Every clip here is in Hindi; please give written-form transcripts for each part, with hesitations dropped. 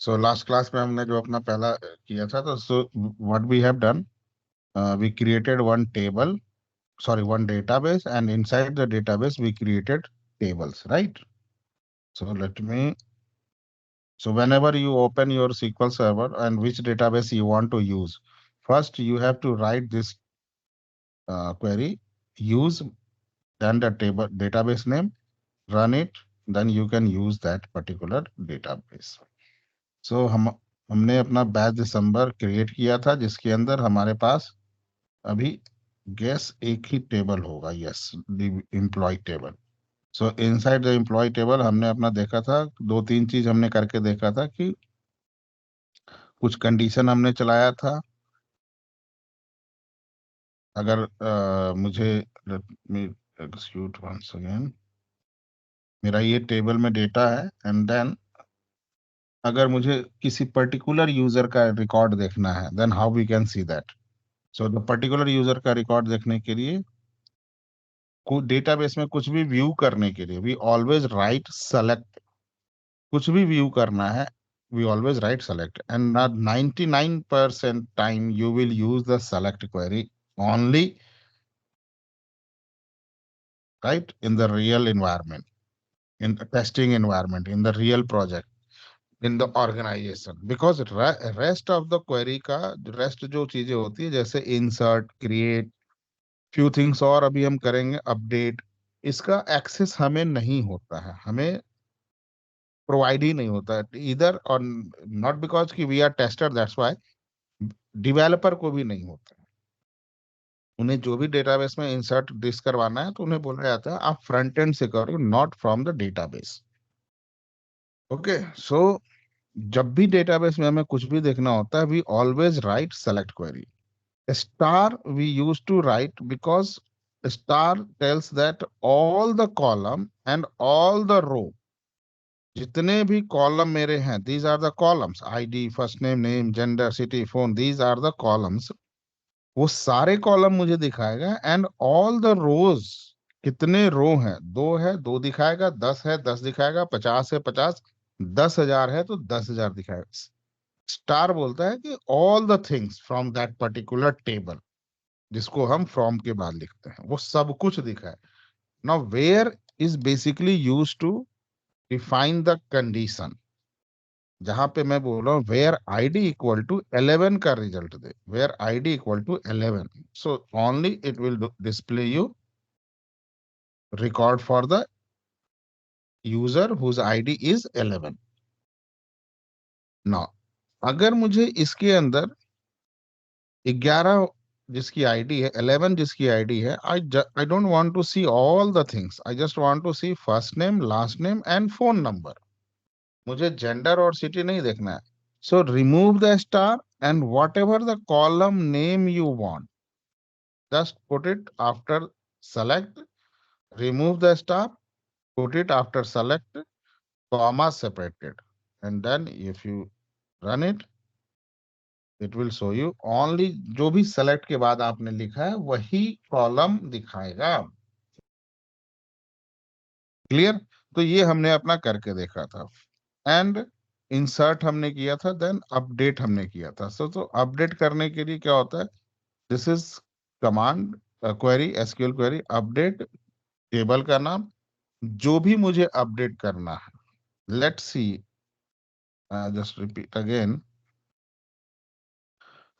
सो लास्ट क्लास में हमने जो अपना पहला किया था, तो so what we have done, we created one table, sorry, one database, and inside the database we created tables, right? So let me, so whenever you open your SQL server and which database you want to use, first you have to write this query, use, then the table database name, run it, then you can use that particular database. So हमने अपना बैच दिसंबर क्रिएट किया था, जिसके अंदर हमारे पास अभी गैस एक ही टेबल होगा, yes, employee table. So inside the employee table हमने अपना देखा था, दो तीन चीज हमने करके देखा था कि कुछ कंडीशन हमने चलाया था। अगर मुझे, let me execute once again, मेरा ये टेबल में डेटा है, एंड देन अगर मुझे किसी पर्टिकुलर यूजर का रिकॉर्ड देखना है, then how we can see that. So the particular user का रिकॉर्ड देखने के लिए, डेटाबेस में कुछ भी व्यू करने के लिए, वी ऑलवेज राइट सेलेक्ट। कुछ भी व्यू करना है, we always write select, and not 99% time you will use the select query only, right, in the real environment, in the testing environment, in the real project, in the organization, because rest of the query का rest जो चीजें होती है, जैसे insert, create, few things, और अभी हम करेंगे update, इसका एक्सेस हमें नहीं होता है, हमें प्रोवाइड ही नहीं होता है इधर, और नॉट बिकॉज कि we are tester, that's why developer को भी नहीं होता है। उन्हें जो भी डेटाबेस में इंसर्ट दिस करवाना है, तो उन्हें बोला जाता है आप फ्रंट एंड से करो, not from the database. Okay, so जब भी डेटाबेस में हमें कुछ भी देखना होता है, we always write select query. Star we use to write because star tells that all the column and all the row, जितने भी कॉलम मेरे हैं, these are the columns, ID, first name, name, gender, city, phone, these are the columns. वो सारे कॉलम मुझे दिखाएगा, एंड ऑल द रोज, कितने रो हैं, दो है दो दिखाएगा, 10 है 10 दिखाएगा, 50 है 50, 10,000 है तो 10,000 दिखाएगा। स्टार बोलता है कि all the things from that particular table, जिसको हम फ्रॉम के बाद लिखते हैं, वो सब कुछ दिखाए। Now where is basically use to define the condition. जहां पे मैं बोल रहा हूँ वेयर आईडी इक्वल टू 11 का रिजल्ट दे, where ID equal to 11, so only it will display you record for the user whose ID is 11। Now अगर मुझे इसके अंदर 11 जिसकी आईडी है, 11 जिसकी आईडी है, I don't want to see all the things, I just want to see first name, last name and phone number. मुझे जेंडर और सिटी नहीं देखना है। So remove the star, and whatever the column name you want, just put it after select, remove the star, put it after select, comma separated, and then if you run it, it will show you only जो भी select के बाद आपने लिखा है वही कॉलम दिखाएगा। क्लियर? तो ये हमने अपना करके देखा था, एंड इंसर्ट हमने किया था, देन अपडेट हमने किया था। तो अपडेट करने के लिए क्या होता है, this is command query, SQL query, update table का नाम, जो भी मुझे अपडेट करना है। Let's see, just repeat again,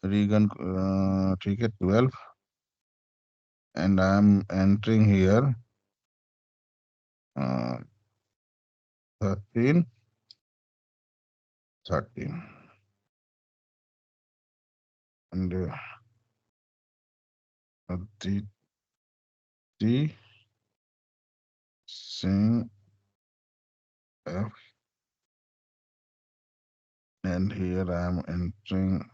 रीगन, ठीक है, 12, and I am entering here 13, 13, and Aditi Singh F, and here I am entering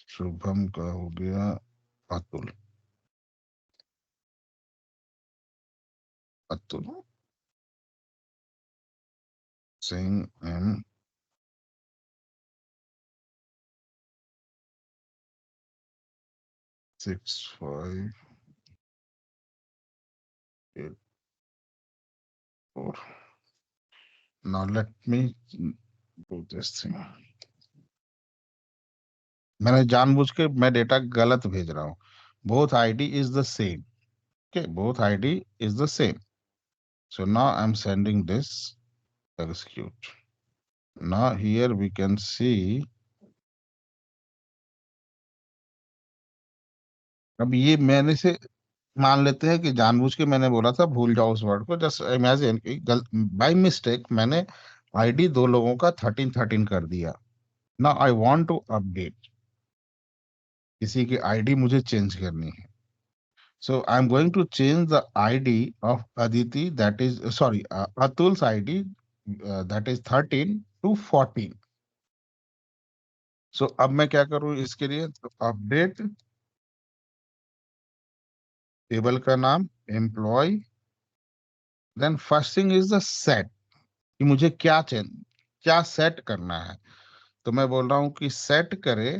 Shubham का हो गया Atul, Atul Singh M 6584। Now let me do this thing. मैंने जानबूझ के मैं डेटा गलत भेज रहा हूँ। Both ID is the same. Okay, both ID is the same. So now I am sending this execute. Now here we can see, अब ये मैंने से मान लेते हैं कि जानबूझ के मैंने बोला था भूल जाओ उस वर्ड को। जस्ट इमेजिन कि बाय मिस्टेक मैंने आईडी दो लोगों का 13 13 कर दिया। ना आई वांट टू अपडेट, किसी की आईडी मुझे चेंज करनी है। So I am going to change the ID of Aditi, that is sorry Atul's ID, that is 13 to 14। So अब मैं क्या करूं इसके लिए, अपडेट टेबल का नाम employee, then first thing is the set, कि मुझे क्या चेंज, क्या सेट करना है। तो मैं बोल रहा हूं कि सेट करे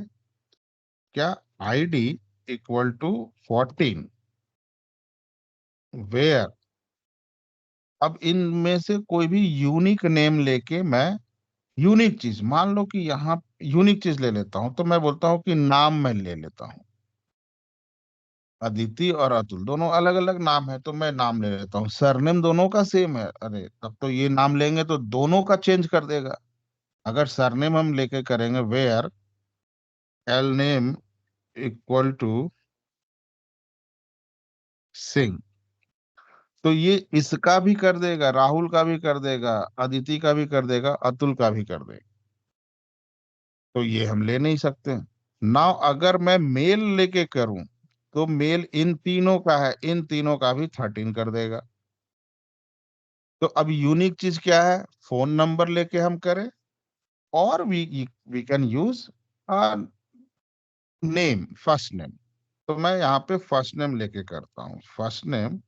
क्या आईडी इक्वल टू 14, वेयर, अब इनमें से कोई भी यूनिक नेम लेके मैं, यूनिक चीज मान लो कि यहाँ यूनिक चीज ले लेता हूं, तो मैं बोलता हूं कि नाम मैं ले लेता हूं। अदिति और अतुल दोनों अलग अलग नाम है, तो मैं नाम ले लेता हूँ। सरनेम दोनों का सेम है, अरे तब तो ये नाम लेंगे तो दोनों का चेंज कर देगा। अगर सरनेम हम लेके करेंगे where L name equal to Singh, तो ये इसका भी कर देगा, राहुल का भी कर देगा, अदिति का भी कर देगा, अतुल का भी कर देगा। तो ये हम ले नहीं सकते। नाउ अगर मैं मेल लेके करूं, तो मेल इन तीनों का है, इन तीनों का भी 13 कर देगा। तो अब यूनिक चीज क्या है, फोन नंबर लेके हम करें, और we can use name, first name. तो मैं यहाँ पे फर्स्ट नेम लेके करता हूँ, फर्स्ट नेम।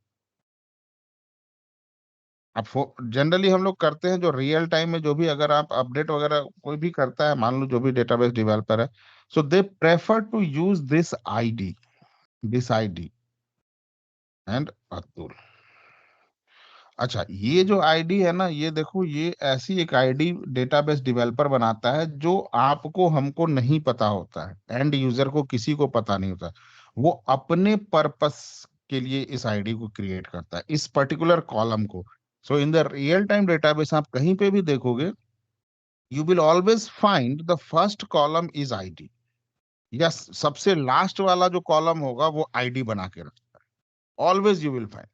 अब जनरली हम लोग करते हैं जो रियल टाइम में, जो भी अगर आप अपडेट वगैरह कोई भी करता है, मान लो जो भी डेटाबेस डेवलपर है, so they prefer to use this ID and Atul. अच्छा, ये जो आईडी है ना, ये देखो, ये ऐसी एक आईडी डेटाबेस डेवलपर बनाता है जो आपको हमको नहीं पता होता है, एंड यूजर को किसी को पता नहीं होता। वो अपने पर्पस के लिए इस आईडी को क्रिएट करता है, इस पर्टिकुलर कॉलम को। So in the real time database आप कहीं पे भी देखोगे, you will always find the first column is ID, या सबसे लास्ट वाला जो कॉलम होगा वो आईडी बना के रखता है, ऑलवेज यू विल फाइंड।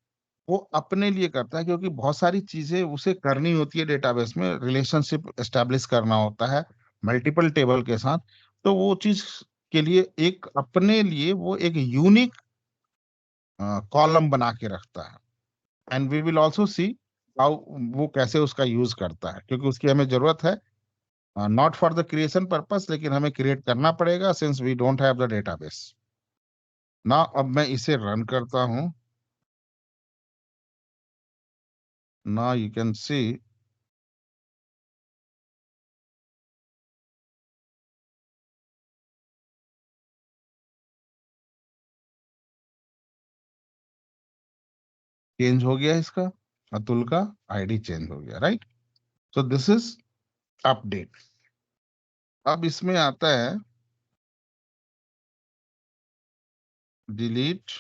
वो अपने लिए करता है क्योंकि बहुत सारी चीजें उसे करनी होती है डेटाबेस में, रिलेशनशिप एस्टेब्लिश करना होता है मल्टीपल टेबल के साथ। तो वो चीज के लिए एक अपने लिए वो एक यूनिक कॉलम बना के रखता है। And we will also see how वो कैसे उसका यूज करता है, क्योंकि उसकी हमें जरूरत है, not for the creation purpose, लेकिन हमें क्रिएट करना पड़ेगा since we don't have the database. ना अब मैं इसे रन करता हूं। ना यू कैन सी चेंज हो गया इसका, अतुल का आईडी चेंज हो गया, right. So this is update. अब इसमें आता है डिलीट,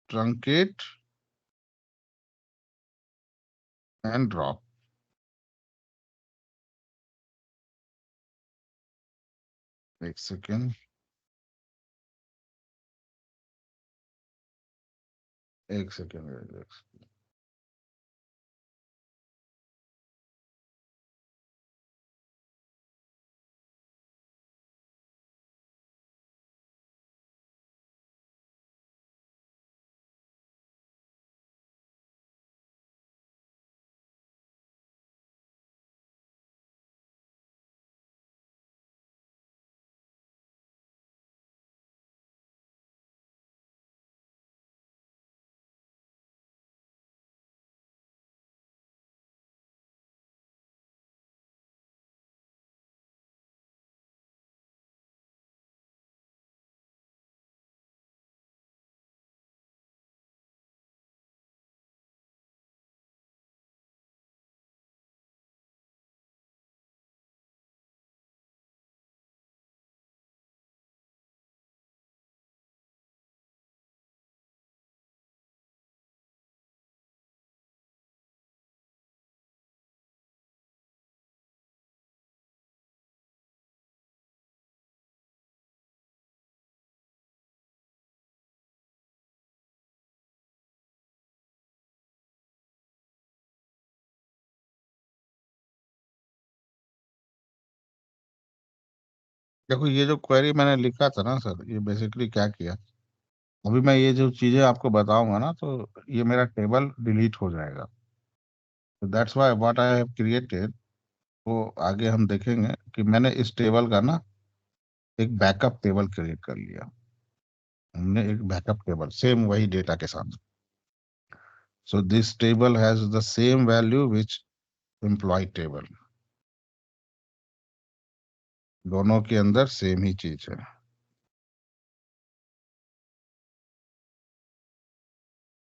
ट्रंकेट एंड ड्रॉप। एक सेकेंड, एक सेकेंड। देखो ये जो क्वेरी मैंने लिखा था ना सर, ये बेसिकली क्या किया, अभी मैं ये जो चीजें आपको बताऊंगा ना, तो ये मेरा टेबल डिलीट हो जाएगा। तो that's why what I have created, वो आगे हम देखेंगे कि मैंने इस टेबल का ना एक बैकअप टेबल क्रिएट कर लिया। हमने एक बैकअप टेबल सेम वही डेटा के साथ। So this table has the same value which employee table, दोनों के अंदर सेम ही चीज है,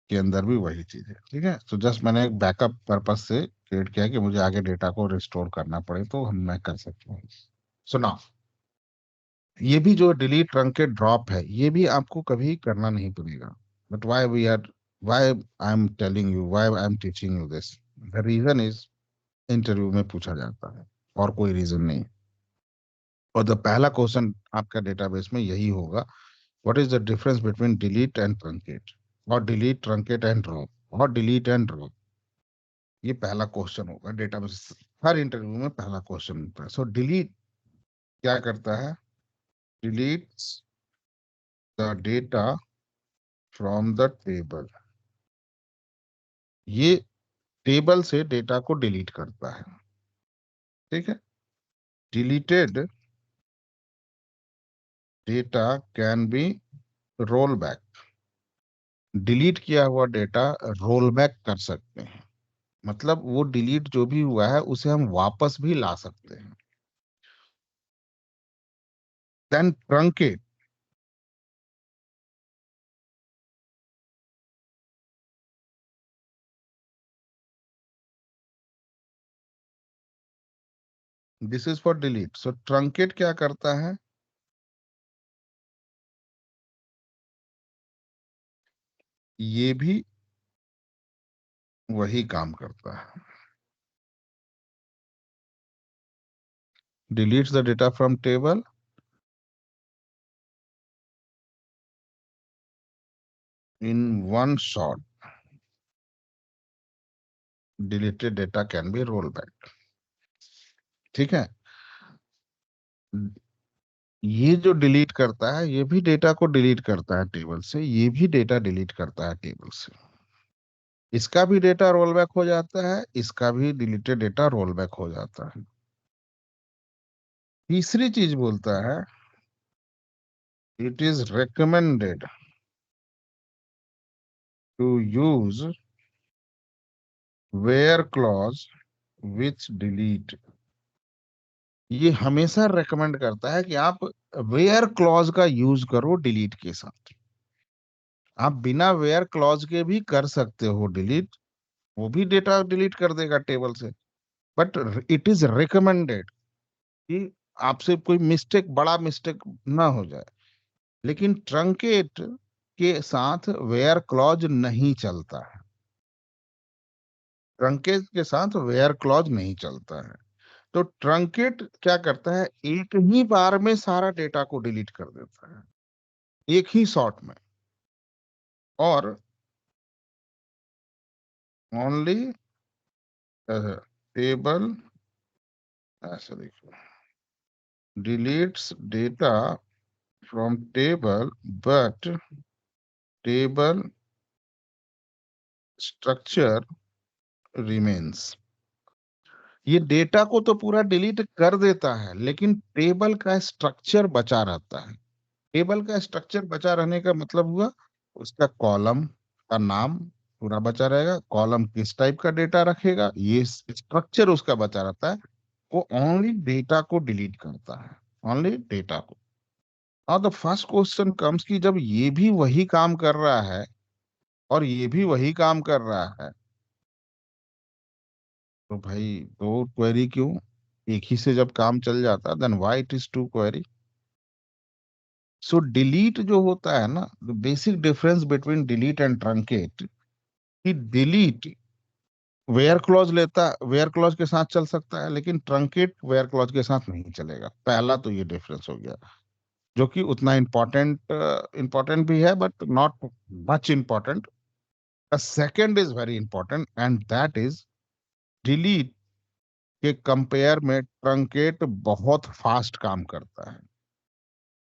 के अंदर भी वही चीज है। ठीक है, तो जस्ट मैंने एक बैकअप पर्पस से क्रिएट किया कि मुझे आगे डेटा को रिस्टोर करना पड़े तो हम मैं कर सकता हूँ। सुना, ये भी जो डिलीट ट्रंकेट ड्रॉप है, ये भी आपको कभी करना नहीं पड़ेगा। But why I am telling you, why I am teaching you this, the reason is, interview में पूछा जाता है, और कोई रीजन नहीं। और द पहला क्वेश्चन आपका डेटाबेस में यही होगा, what is the difference between delete and truncate, और डिलीट ट्रंकेट एंड ड्रॉप, और डिलीट एंड ड्रॉप। ये पहला क्वेश्चन होगा डेटाबेस, हर इंटरव्यू में पहला क्वेश्चन होता है। सो डिलीट क्या करता है, deletes the data from the table, ये टेबल से डेटा को डिलीट करता है। ठीक है, deleted data can be roll back, delete किया हुआ डेटा रोल बैक कर सकते हैं, मतलब वो डिलीट जो भी हुआ है उसे हम वापस भी ला सकते हैं। Then truncate, this is for delete. So truncate क्या करता है, ये भी वही काम करता है, deletes the data from table in one shot, deleted data can be rolled back। ठीक है, ये जो डिलीट करता है ये भी डेटा को डिलीट करता है टेबल से, ये भी डेटा डिलीट करता है टेबल से, इसका भी डेटा रोल बैक हो जाता है, इसका भी डिलीटेड डेटा रोल बैक हो जाता है। तीसरी चीज बोलता है, it is recommended to use where clause which delete, ये हमेशा रेकमेंड करता है कि आप वेयर क्लॉज का यूज करो डिलीट के साथ। आप बिना वेयर क्लॉज के भी कर सकते हो डिलीट, वो भी डेटा डिलीट कर देगा टेबल से, बट इट इज रिकमेंडेड कि आपसे कोई मिस्टेक, बड़ा मिस्टेक ना हो जाए। लेकिन ट्रंकेट के साथ वेयर क्लॉज नहीं चलता है, ट्रंकेट के साथ वेयर क्लॉज नहीं चलता है। तो ट्रंकेट क्या करता है, एक ही बार में सारा डेटा को डिलीट कर देता है, एक ही शॉट में। और ओनली टेबल, ऐसा देखो, deletes data from table but table structure remains, ये डेटा को तो पूरा डिलीट कर देता है लेकिन टेबल का स्ट्रक्चर बचा रहता है। टेबल का स्ट्रक्चर बचा रहने का मतलब हुआ, उसका कॉलम का नाम पूरा बचा रहेगा, कॉलम किस टाइप का डेटा रखेगा, ये स्ट्रक्चर उसका बचा रहता है। वो ओनली डेटा को डिलीट करता है, ओनली डेटा को। और द फर्स्ट क्वेश्चन कम्स कि जब ये भी वही काम कर रहा है और ये भी वही काम कर रहा है, तो भाई दो क्वेरी क्यों, एक ही से जब काम चल जाता, then why it is to query. So delete जो होता है ना, the basic difference between delete and truncate, कि डिलीट वेयर क्लॉज लेता, वेयर क्लॉज के साथ चल सकता है, लेकिन ट्रंकेट वेयर क्लॉज के साथ नहीं चलेगा। पहला तो ये डिफरेंस हो गया, जो कि उतना इम्पोर्टेंट भी है but not much important. The second is very important and that is, delete के कंपेयर में ट्रंकेट बहुत फास्ट काम करता है।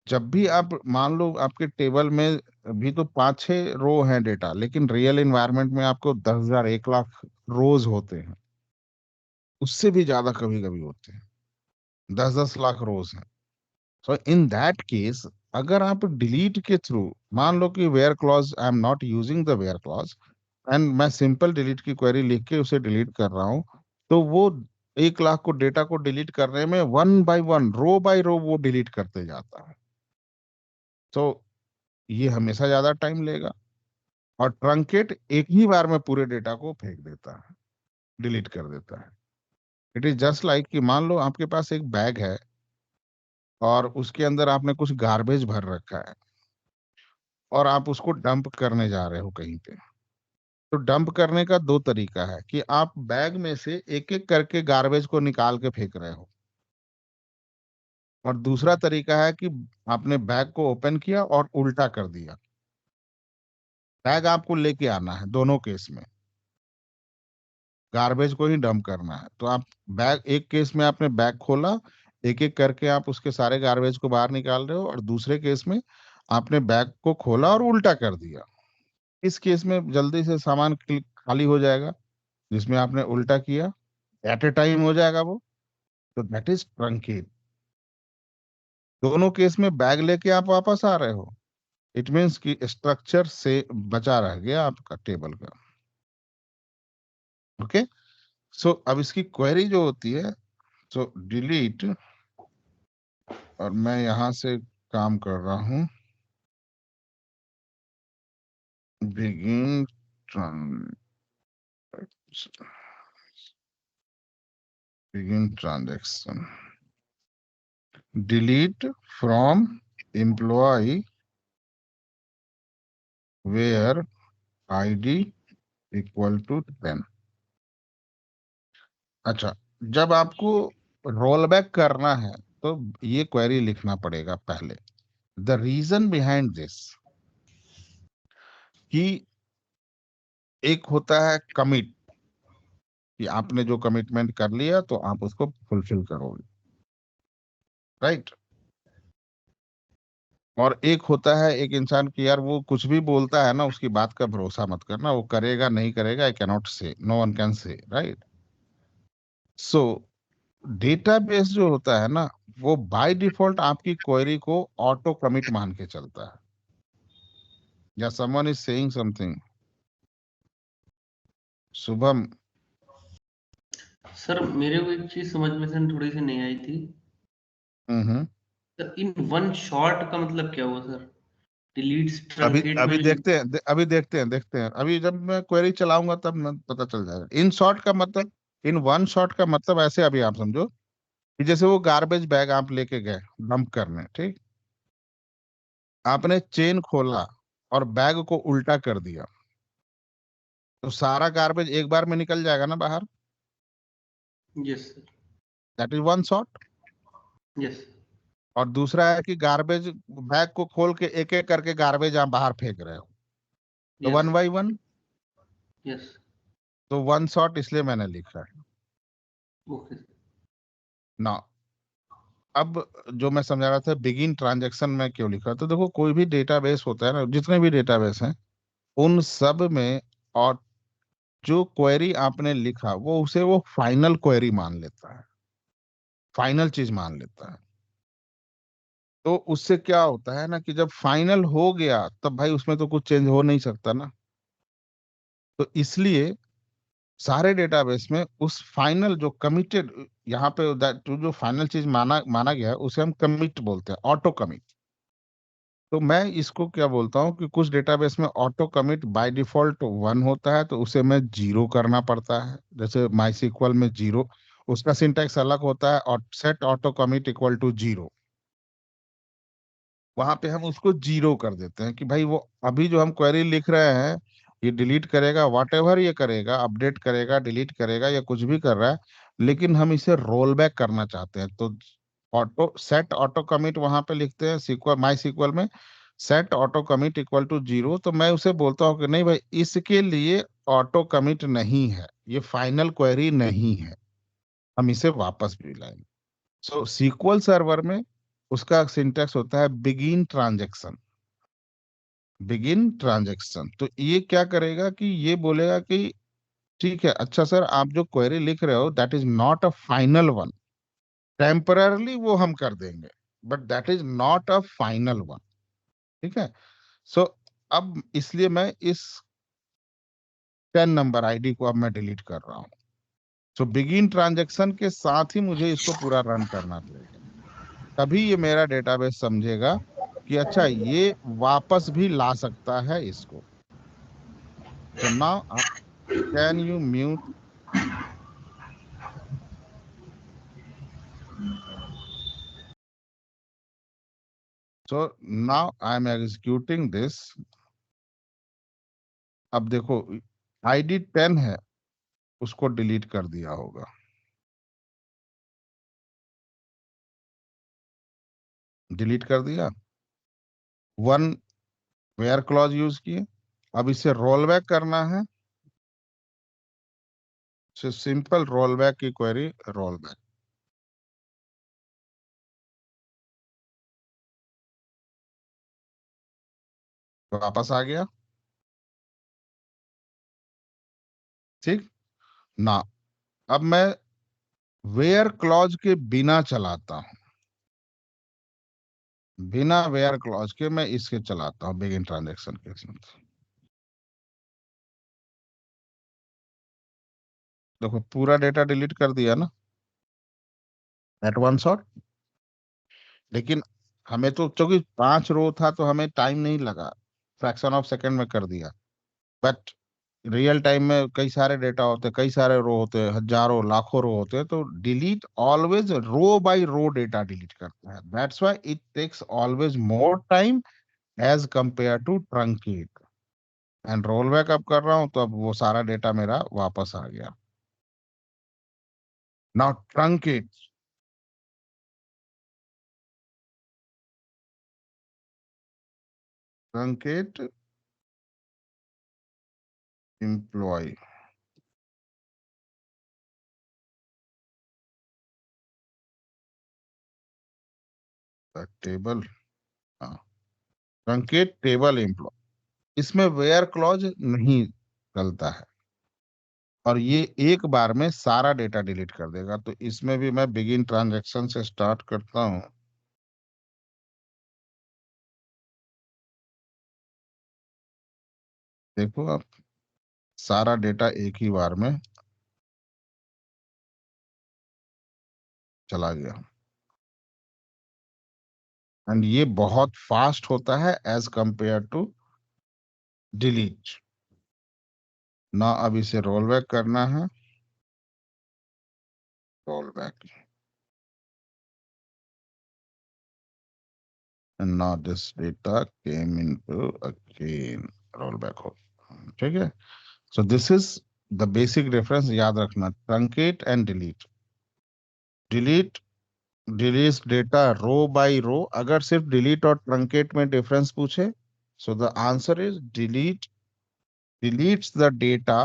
जब भी आप मान लो आपके टेबल में अभी तो 5-6 रो हैं डेटा, लेकिन रियल इन्वायरमेंट में आपको 10,000 1 लाख रोज होते हैं, उससे भी ज्यादा कभी कभी होते हैं, 10-10 लाख रोज हैं। सो इन दैट केस, अगर आप डिलीट के थ्रू, मान लो कि where clause, I am not using the where clause, and मैं सिंपल डिलीट की क्वेरी लिख के उसे डिलीट कर रहा हूँ, तो वो 1 लाख को डेटा को डिलीट करने में one by one, row by row वो डिलीट करते जाता है। तो ये हमेशा ज्यादा टाइम लेगा। और ट्रंकेट एक ही बार में पूरे डेटा को फेंक देता है, डिलीट कर देता है। इट इज जस्ट लाइक कि मान लो आपके पास एक बैग है और उसके अंदर आपने कुछ गार्बेज भर रखा है, और आप उसको डंप करने जा रहे हो कहीं पे। तो डंप करने का दो तरीका है कि आप बैग में से एक एक करके गार्बेज को निकाल के फेंक रहे हो, और दूसरा तरीका है कि आपने बैग को ओपन किया और उल्टा कर दिया। बैग आपको लेके आना है दोनों केस में, गार्बेज को ही डंप करना है। तो आप बैग, एक केस में आपने बैग खोला, एक एक करके आप उसके सारे गार्बेज को बाहर निकाल रहे हो, और दूसरे केस में आपने बैग को खोला और उल्टा कर दिया। इस केस में जल्दी से सामान खाली हो जाएगा, जिसमें आपने उल्टा किया, एट ए टाइम हो जाएगा वो। तो दैट इज ट्रंकेट। दोनों केस में बैग लेके आप वापस आ रहे हो, इट मीन्स कि स्ट्रक्चर से बचा रह गया आपका टेबल का। ओके। सो अब इसकी क्वेरी जो होती है, सो डिलीट, और मैं यहां से काम कर रहा हूं, begin begin transaction, delete from employee where ID equal to 10। अच्छा, जब आपको रोल बैक करना है तो ये क्वेरी लिखना पड़ेगा पहले। द रीजन बिहाइंड दिस, कि एक होता है कमिट, कि आपने जो कमिटमेंट कर लिया तो आप उसको फुलफिल करोगे, राइट। और एक होता है एक इंसान की, यार वो कुछ भी बोलता है ना, उसकी बात का भरोसा मत करना, वो करेगा नहीं करेगा, I cannot say, no one can say, right. So database जो होता है ना, वो बाय डिफॉल्ट आपकी क्वेरी को ऑटो कमिट मान के चलता है। या someone is saying something? Shubham? Sir मेरे को एक चीज समझ में से थोड़ी सी नहीं आई थी। हम्म। सर इन वन शॉट का मतलब क्या हुआ सर? डिलीट्स अभी ट्रंकेट में अभी देखते हैं, अभी देखते हैं, अभी जब मैं क्वेरी चलाऊंगा तब मैं पता चल जाएगा। इन शॉर्ट का मतलब, इन वन शॉट का मतलब ऐसे, अभी आप समझो कि जैसे वो गार्बेज बैग आप लेके गए डंप करने, ठीक। आपने चेन खोला और बैग को उल्टा कर दिया, तो सारा गार्बेज एक बार में निकल जाएगा ना बाहर। Yes sir. That is one shot. Yes. और दूसरा है कि गार्बेज बैग को खोल के एक एक करके गार्बेज आप बाहर फेंक रहे हो, तो yes. One by one. Yes. तो वन शॉट इसलिए मैंने लिखा है ओके। ना। अब जो मैं समझा रहा था बिगिन ट्रांजैक्शन में क्यों लिखा, तो देखो कोई भी डेटाबेस होता है ना, जितने भी डेटाबेस हैं उन सब में, और जो क्वेरी आपने लिखा वो उसे वो फाइनल क्वेरी मान लेता है, फाइनल चीज मान लेता है। तो उससे क्या होता है ना, कि जब फाइनल हो गया तब भाई उसमें तो कुछ चेंज हो नहीं सकता ना। तो इसलिए सारे डेटाबेस में उस फाइनल जो कमिटेड, यहाँ पे जो फाइनल चीज माना माना गया है उसे हम कमिट बोलते हैं, ऑटो कमिट। तो मैं इसको क्या बोलता हूँ कि कुछ डेटाबेस में ऑटो कमिट बाय डिफॉल्ट 1 होता है, तो उसे मैं 0 करना पड़ता है। जैसे माई सिक्वल में 0, उसका सिंटैक्स अलग होता है, और set auto commit equal to 0, वहां पे हम उसको 0 कर देते हैं कि भाई वो अभी जो हम क्वेरी लिख रहे हैं, ये डिलीट करेगा, वॉट एवर ये करेगा, अपडेट करेगा, डिलीट करेगा, या कुछ भी कर रहा है, लेकिन हम इसे रोल बैक करना चाहते हैं। तो ऑटो सेट ऑटो कमिट वहां पे लिखते हैं सीक्वल, माई सीक्वल में set auto commit equal to 0। तो मैं उसे बोलता हूँ कि नहीं भाई, इसके लिए ऑटो कमिट नहीं है, ये फाइनल क्वेरी नहीं है, हम इसे वापस भी लाएंगे। सो सीक्वल सर्वर में उसका सिंटैक्स होता है बिगिन ट्रांजैक्शन। बिगिन ट्रांजैक्शन, तो ये क्या करेगा कि ये बोलेगा कि ठीक है, अच्छा सर, आप जो क्वेरी लिख रहे हो that is not a final one. Temporarily वो हम कर देंगे, but that is not a final one. ठीक है। सो अब इसलिए मैं इस 10 नंबर आईडी को अब मैं डिलीट कर रहा हूँ। सो बिगिन ट्रांजैक्शन के साथ ही मुझे इसको पूरा रन करना पड़ेगा, तभी ये मेरा डेटाबेस समझेगा कि अच्छा ये वापस भी ला सकता है इसको। So now can you mute. So now I M executing this. अब देखो, आईडी 10 है, उसको डिलीट कर दिया होगा। डिलीट कर दिया। वन वेयर क्लॉज यूज किए। अब इसे रोल बैक करना है। सिंपल रोल बैक की क्वेरी, रोल बैक। वापस आ गया। ठीक ना। अब मैं वेयर क्लॉज के बिना चलाता हूं, बिना वेयर क्लॉज के मैं इसके चलाता हूं बिगिन ट्रांजेक्शन के साथ। देखो पूरा डेटा डिलीट कर दिया ना, एट वन शॉट। लेकिन हमें तो चूंकि 5 रो था तो हमें टाइम नहीं लगा, फ्रैक्शन ऑफ सेकंड में कर दिया। बट रियल टाइम में कई सारे डेटा होते, कई सारे रो होते, हजारों लाखों रो होते हैं, तो delete always row by row data delete करता है। That's why it takes always more time as compare to truncate. And roll back अब कर रहा हूं तो अब वो सारा डेटा मेरा वापस आ गया। Now truncate. Truncate employee table. हाँ, ट्रंकेट टेबल एम्प्लॉय। इसमें वेयर क्लॉज नहीं चलता है, और ये एक बार में सारा डेटा डिलीट कर देगा। तो इसमें भी मैं बिगिन ट्रांजैक्शन से स्टार्ट करता हूं। देखो अब सारा डेटा एक ही बार में चला गया। एंड ये बहुत फास्ट होता है एज कंपेयर टू डिलीट। ना अब इसे रोल बैक करना है। Roll back. And now this data came into again. Roll back हो। ठीक है। So this is the basic difference, याद रखना, truncate and delete. Delete delete data row by row. अगर सिर्फ डिलीट और ट्रंकेट में डिफरेंस पूछे, so the answer is delete deletes the data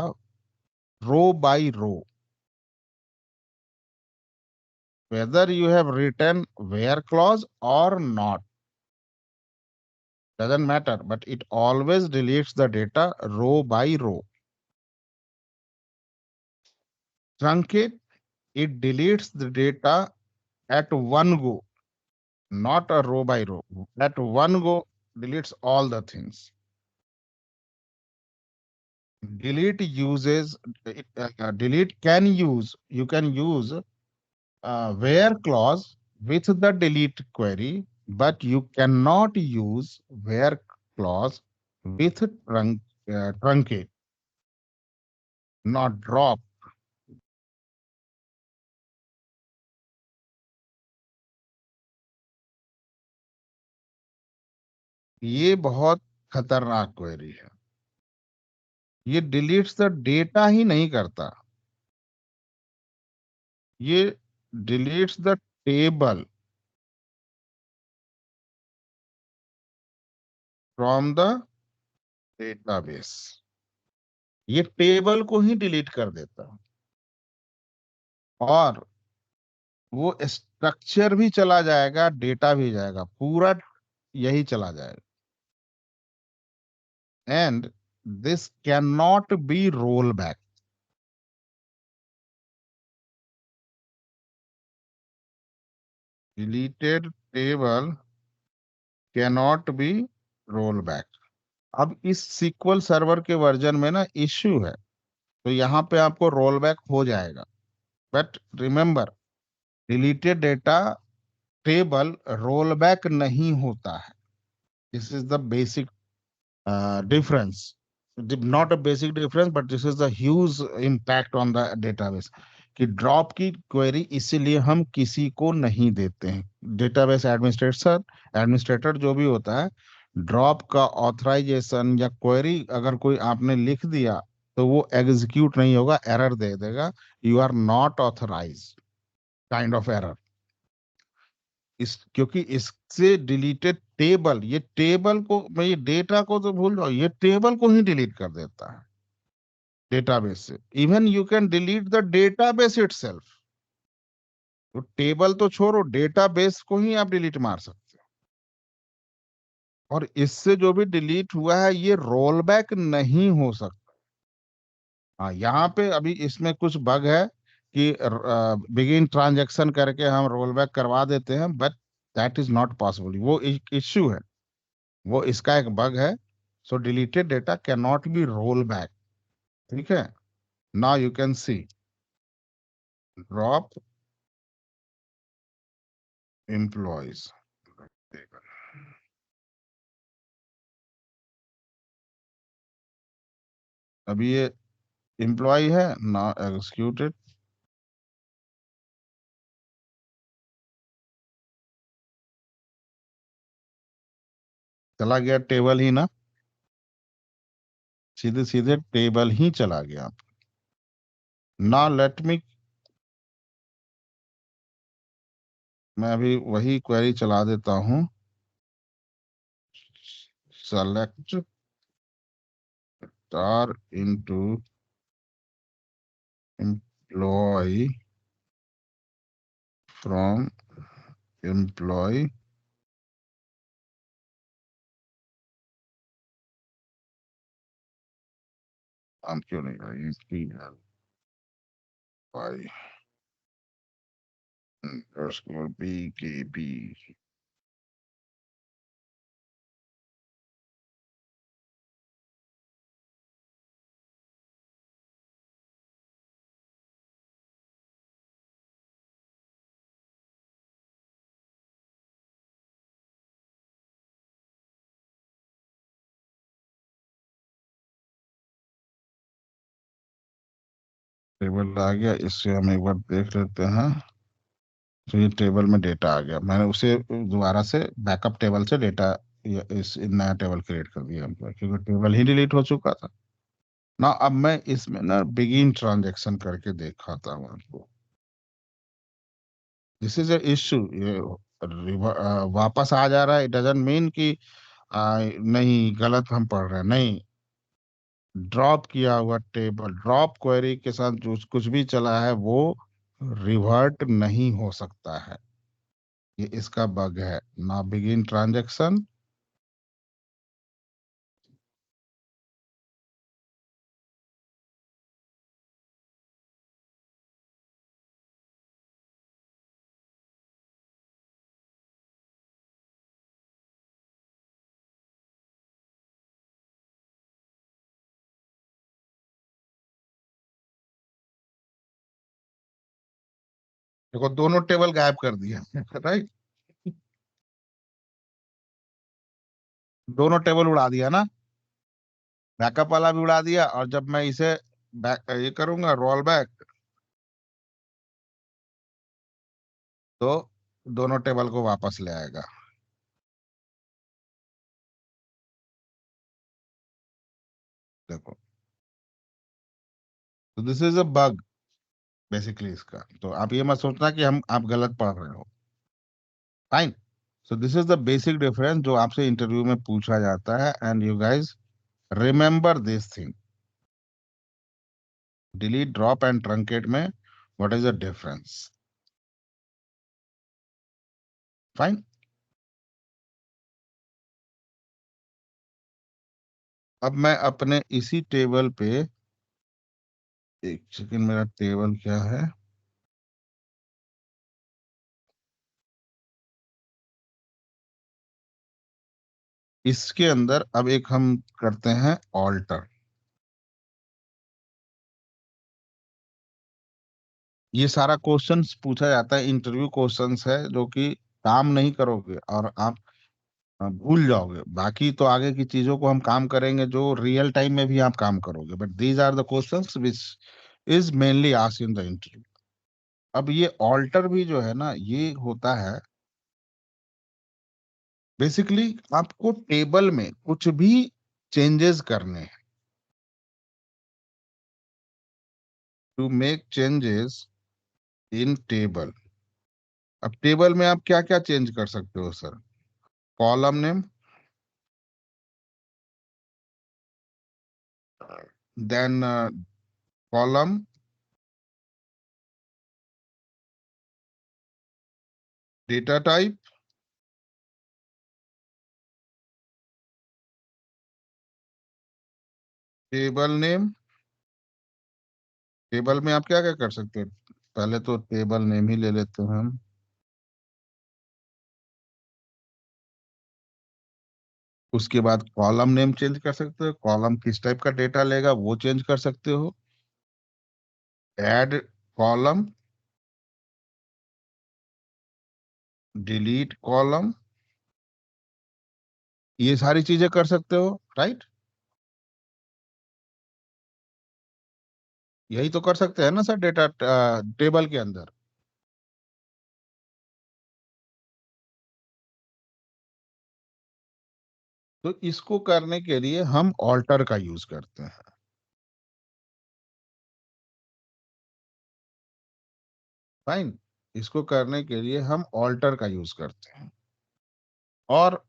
row by row, whether you have written where clause or not, doesn't matter, but it always deletes the data row by row. Truncate, it deletes the data at one go, not a row by row. At one go, deletes all the things. Delete uses, delete can use, you can use where clause with the delete query, but you cannot use where clause with truncate, not drop. ये बहुत खतरनाक क्वेरी है। ये डिलीट्स द डेटा ही नहीं करता, ये deletes the table from the database. ये टेबल को ही डिलीट कर देता, और वो स्ट्रक्चर भी चला जाएगा, डेटा भी जाएगा, पूरा यही चला जाएगा। And this can not be roll back. Deleted table can not be roll back. अब इस सीक्वल सर्वर के वर्जन में ना इश्यू है, तो यहाँ पे आपको रोल बैक हो जाएगा। But remember, deleted data table roll back नहीं होता है। This is the basic difference. Not a basic difference, but this is the huge impact on the database. कि ड्रॉप की क्वेरी इसीलिए हम किसी को नहीं देते हैं। डेटाबेस एडमिनिस्ट्रेटर एडमिनिस्ट्रेटर जो भी होता है, ड्रॉप का ऑथराइजेशन या क्वेरी अगर कोई आपने लिख दिया तो वो एग्जीक्यूट नहीं होगा, एरर दे देगा, you are not authorize kind of error. इस क्योंकि इससे डिलीटेड टेबल, ये टेबल को, मैं ये डेटा को तो भूल जाओ, ये टेबल को ही डिलीट कर देता है डेटाबेस से। Even you can delete the database itself. तो टेबल तो छोड़ो, डेटाबेस को ही आप डिलीट मार सकते हो। और इससे जो भी डिलीट हुआ है ये रोल बैक नहीं हो सकता। हाँ, यहाँ पे अभी इसमें कुछ बग है कि बिगिन ट्रांजैक्शन करके हम रोल बैक करवा देते हैं, but that is not possible. वो इश्यू है, वो इसका एक बग है। So deleted data can not be roll back. ठीक है। Now you can see drop employees. अभी ये एम्प्लॉय है ना, एग्जीक्यूटेड, चला गया टेबल ही ना, सीधे सीधे टेबल ही चला गया। ना लेट मी, मैं अभी वही क्वेरी चला देता हूं। Select star into employee from employee. हम क्यों नहीं करेंगे, underscore BKB। टेबल आ गया, इससे हम एक बार देख लेते हैं। तो ये टेबल में डेटा आ गया, मैंने उसे दोबारा से बैकअप टेबल से डेटा, इस नया टेबल क्रिएट कर दिया हमको, क्योंकि टेबल ही डिलीट हो चुका था ना। अब मैं इसमें ना बिगिन ट्रांजैक्शन करके दिखाता हूँ आपको। This is a issue. ये वापस आ जा रहा है, इट डजंट मीन कि नहीं गलत हम पढ़ रहे हैं, नहीं। ड्रॉप किया हुआ टेबल, ड्रॉप क्वेरी के साथ जो कुछ भी चला है वो रिवर्ट नहीं हो सकता है। ये इसका बग है ना। बिगिन ट्रांजैक्शन, देखो दोनों टेबल गायब कर दिया राइट, दोनों टेबल उड़ा दिया ना, बैकअप वाला भी उड़ा दिया, और जब मैं इसे बैक ये करूंगा रोल बैक, तो दोनों टेबल को वापस ले आएगा। देखो, तो this is a bug basically इसका। तो आप ये मत सोचना कि हम आप गलत पढ़ रहे हो। Fine. So this is the basic difference जो आपसे इंटरव्यू में पूछा जाता है, and you guys remember this thing. Delete, drop and truncate में what is the difference? Fine. अब मैं अपने इसी टेबल पे, एक सेकंड, मेरा टेबल क्या है, इसके अंदर अब एक हम करते हैं ऑल्टर। ये सारा क्वेश्चंस पूछा जाता है, इंटरव्यू क्वेश्चंस है, जो कि काम नहीं करोगे और आप भूल जाओगे, बाकी तो आगे की चीजों को हम काम करेंगे जो रियल टाइम में भी आप काम करोगे, but these are the questions which is mainly asked in the interview. अब ये ऑल्टर भी जो है ना, ये होता है बेसिकली आपको टेबल में कुछ भी चेंजेस करने हैं, to make changes in table. अब टेबल में आप क्या क्या चेंज कर सकते हो sir? Column name, then column, data type, table name. Table में आप क्या क्या कर सकते हो? पहले तो टेबल नेम ही ले लेते हैं हम। उसके बाद कॉलम नेम चेंज कर सकते हो, कॉलम किस टाइप का डेटा लेगा वो चेंज कर सकते हो। ऐड कॉलम, डिलीट कॉलम, ये सारी चीजें कर सकते हो, राइट? यही तो कर सकते हैं ना सर डेटा टेबल के अंदर। तो इसको करने के लिए हम ऑल्टर का यूज करते हैं। फाइन। इसको करने के लिए हम ऑल्टर का यूज करते हैं। और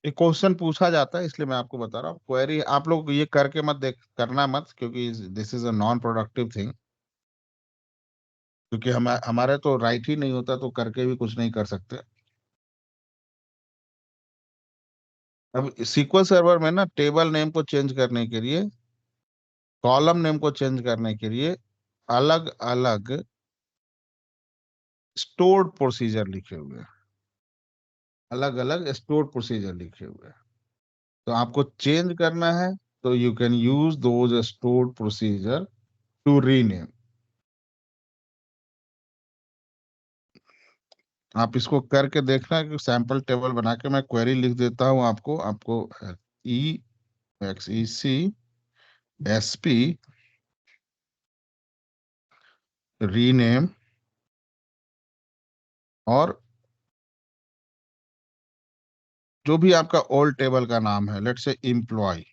एक क्वेश्चन पूछा जाता है, इसलिए मैं आपको बता रहा हूँ, क्वेरी आप लोग ये करके मत देख करना मत, क्योंकि this is a non productive thing. क्योंकि हमारे तो राइट ही नहीं होता, तो करके भी कुछ नहीं कर सकते। अब सीक्वल सर्वर में ना टेबल नेम को चेंज करने के लिए, कॉलम नेम को चेंज करने के लिए अलग अलग स्टोर्ड प्रोसीजर लिखे हुए हैं। अलग अलग स्टोर्ड प्रोसीजर लिखे हुए हैं। तो आपको चेंज करना है तो you can use those stored procedure to rename. आप इसको करके देखना कि सैंपल टेबल बना के मैं क्वेरी लिख देता हूँ आपको। आपको ई एक्स ई सी एस पी रीनेम, और जो भी आपका ओल्ड टेबल का नाम है, लेट्स से एम्प्लॉय,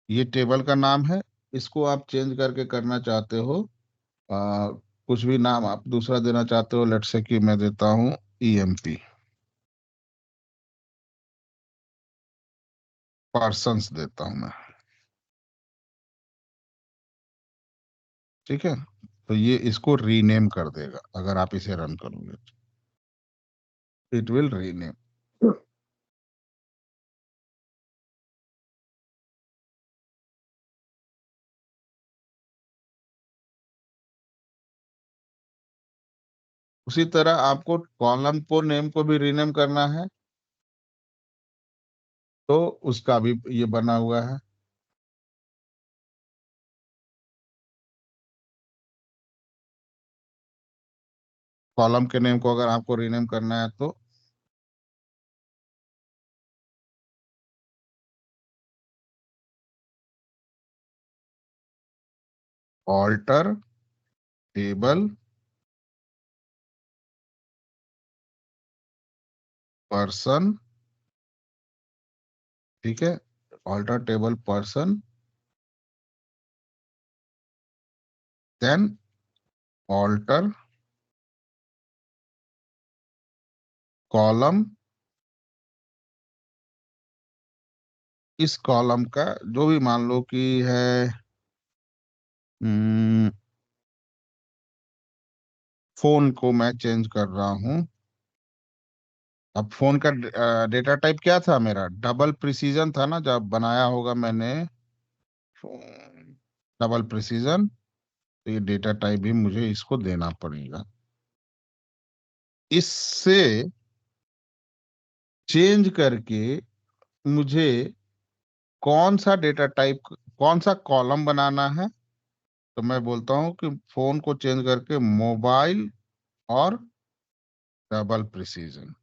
ये टेबल का नाम है। इसको आप चेंज करके करना चाहते हो, कुछ भी नाम आप दूसरा देना चाहते हो, लेट्स से कि मैं देता हूँ ईएमपी, पार्सन्स देता हूँ मैं। ठीक है, तो ये इसको रीनेम कर देगा अगर आप इसे रन करोगे, इट विल रीनेम। उसी तरह आपको कॉलम को नेम को भी रीनेम करना है, तो उसका भी ये बना हुआ है। कॉलम के नेम को अगर आपको रीनेम करना है तो ऑल्टर टेबल पर्सन, ठीक है, alter table person, then alter column. इस कॉलम का जो भी मान लो कि है, फोन को मैं चेंज कर रहा हूं, अब फोन का डेटा टाइप क्या था मेरा? डबल प्रिसीजन था ना, जब बनाया होगा मैंने डबल प्रिसीजन, तो ये डेटा टाइप भी मुझे इसको देना पड़ेगा। इससे चेंज करके मुझे कौन सा डेटा टाइप, कौन सा कॉलम बनाना है, तो मैं बोलता हूँ कि फोन को चेंज करके मोबाइल और डबल प्रिसीजन,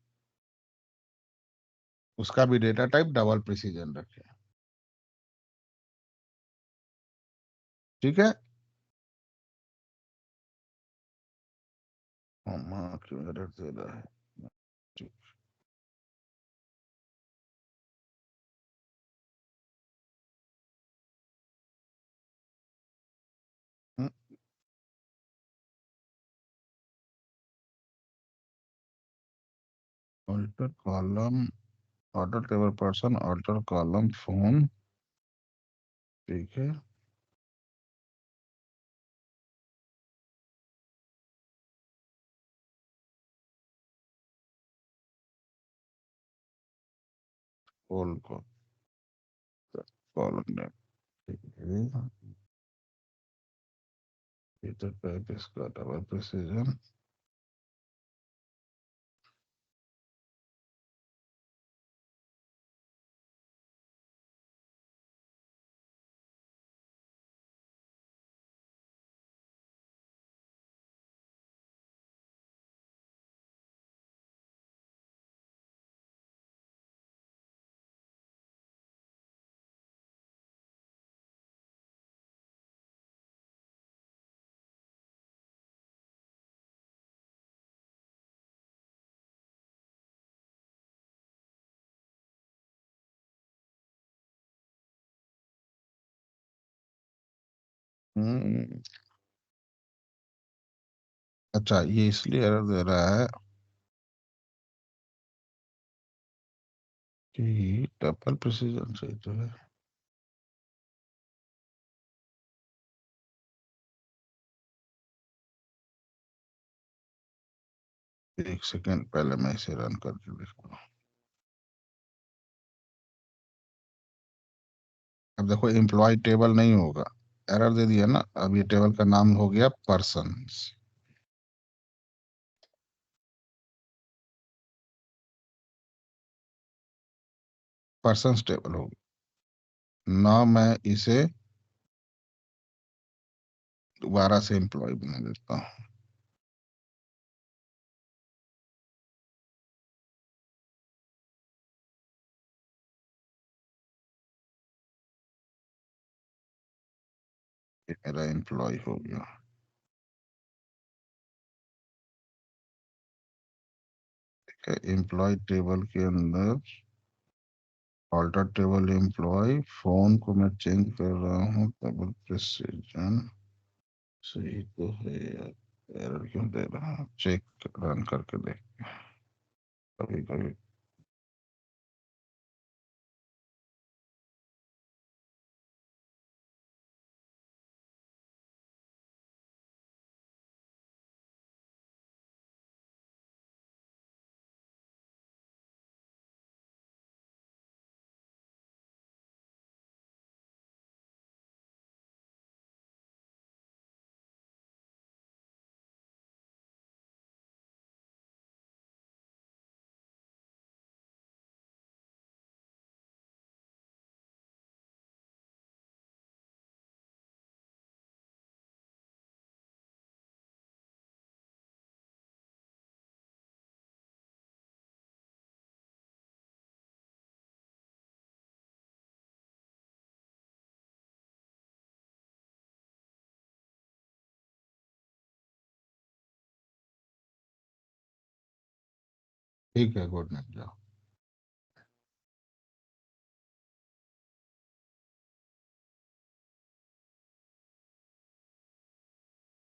उसका भी डेटा टाइप डबल प्रिसीजन रखे। ठीक है। हाँ, क्यों एरर दे रहा है? ठीक। Alter column, order table person, order column phone. ठीक है। कॉल को कॉलम नेम। ठीक है। डेटा टाइप इसका डबल प्रिसीजन। हम्म। अच्छा, ये इसलिए एरर दे रहा है कि डबल प्रिसीजन से जो है। एक सेकेंड, पहले मैं इसे रन करके देखता हूँ। अब देखो, एम्प्लॉय टेबल नहीं होगा, एरर दे दिया ना। अब ये टेबल का नाम हो गया पर्सन, पर्सन टेबल हो गया ना। मैं इसे दोबारा से एम्प्लॉय बना देता हूँ। ये मेरा एम्प्लॉय हो गया। एम्प्लॉय टेबल के अंदर ऑल्टर टेबल एम्प्लॉय, फोन को मैं चेंज कर रहा हूँ डबल प्रिसीजन। सही तो है यार, एरर क्यों दे रहा है? चेक, रन करके देख। कभी कभी। ठीक है, गुड नाइट, जाओ।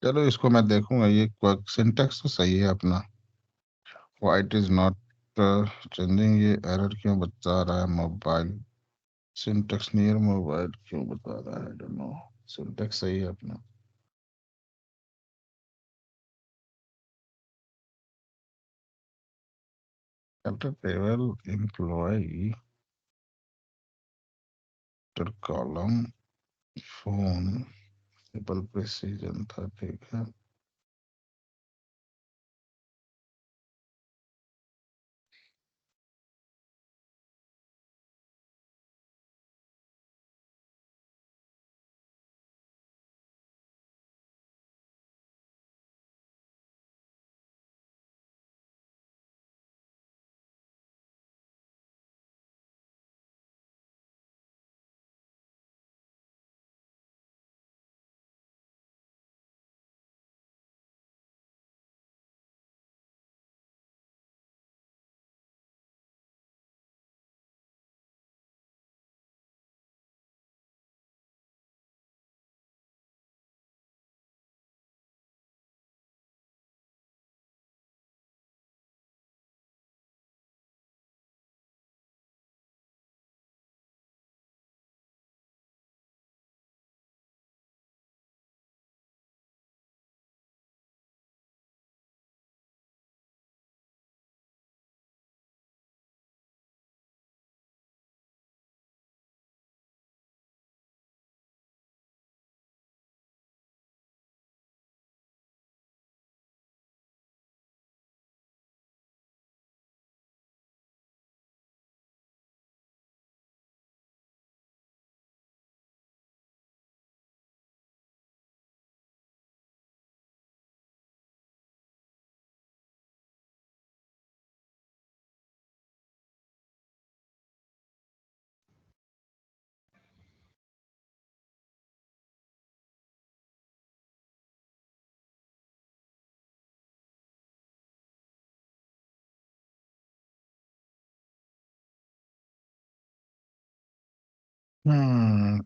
चलो, इसको मैं देखूंगा। ये सिंटेक्स तो सही है अपना। व्हाइट इज नॉट चेंजिंग, ये एरर क्यों बता रहा है? मोबाइल सिंटेक्स नियर मोबाइल क्यों बता रहा है? Don't know. सिंटेक्स सही है अपना। alter table employee after column phone table precision था, ठीक है।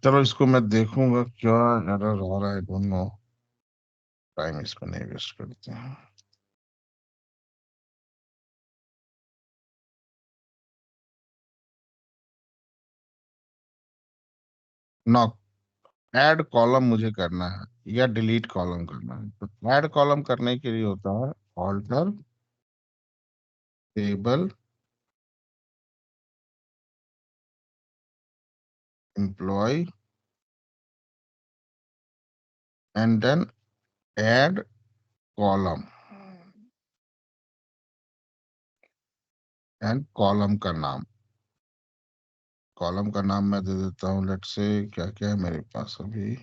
चलो इसको मैं देखूंगा क्या एरर आ रहा है, डोंट नो। टाइम इस पर नहीं वेस्ट करते हैं। ना, ऐड कॉलम मुझे करना है या डिलीट कॉलम करना है, तो ऐड कॉलम करने के लिए होता है alter table employee and then add column, and column का नाम। कॉलम का नाम मैं दे देता हूँ, लेट से क्या क्या है मेरे पास अभी।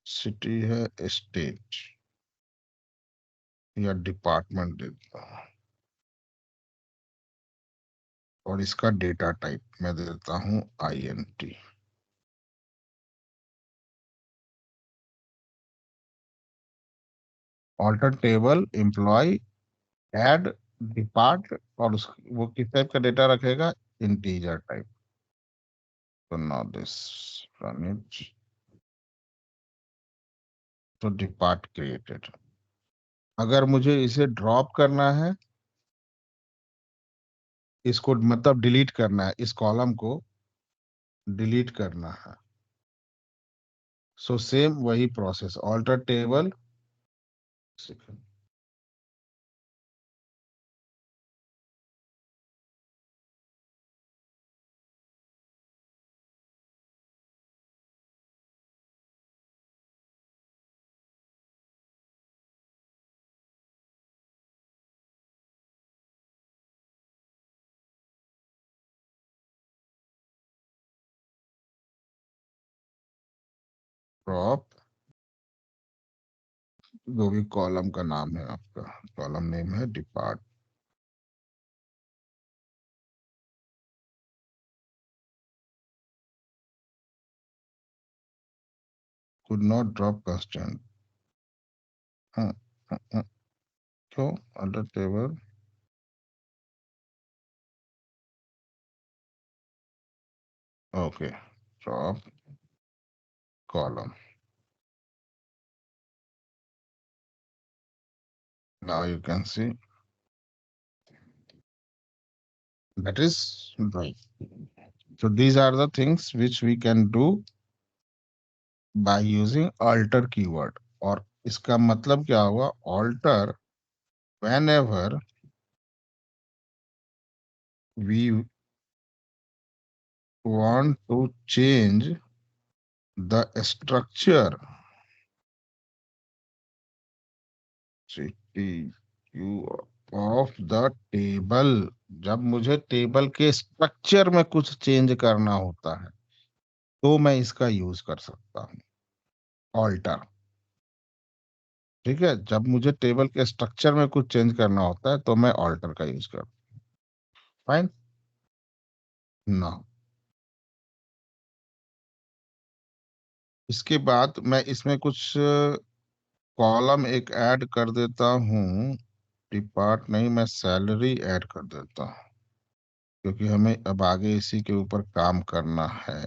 सिटी है, स्टेट या डिपार्टमेंट दे देता हूँ, और इसका डेटा टाइप मैं दे देता हूँ INT। Alter table employee add depart, और उस वो किस टाइप का डेटा रखेगा, इंटीजर टाइप। तो नाउ दिस रन इट, तो डिपार्ट क्रिएटेड। अगर मुझे इसे ड्रॉप करना है, इसको मतलब डिलीट करना है, इस कॉलम को डिलीट करना है, सो सेम वही प्रोसेस, ऑल्टर टेबल ड्रॉप, जो भी कॉलम का नाम है आपका, कॉलम नेम है depart. Could not drop constant, क्यों, alter table, okay, drop column. Now you can see that is right. So these are the things which we can do by using alter keyword. और इसका मतलब क्या हुआ, alter whenever we want to change the structure CPU of the table. जब मुझे टेबल के स्ट्रक्चर में कुछ चेंज करना होता है तो मैं इसका यूज कर सकता हूँ, ऑल्टर। ठीक है, जब मुझे टेबल के स्ट्रक्चर में कुछ चेंज करना होता है तो मैं ऑल्टर का यूज करता हूँ। फाइन ना। इसके बाद मैं इसमें कुछ कॉलम एक ऐड कर देता हूँ। डिपार्ट नहीं, मैं सैलरी ऐड कर देता हूँ, क्योंकि हमें अब आगे इसी के ऊपर काम करना है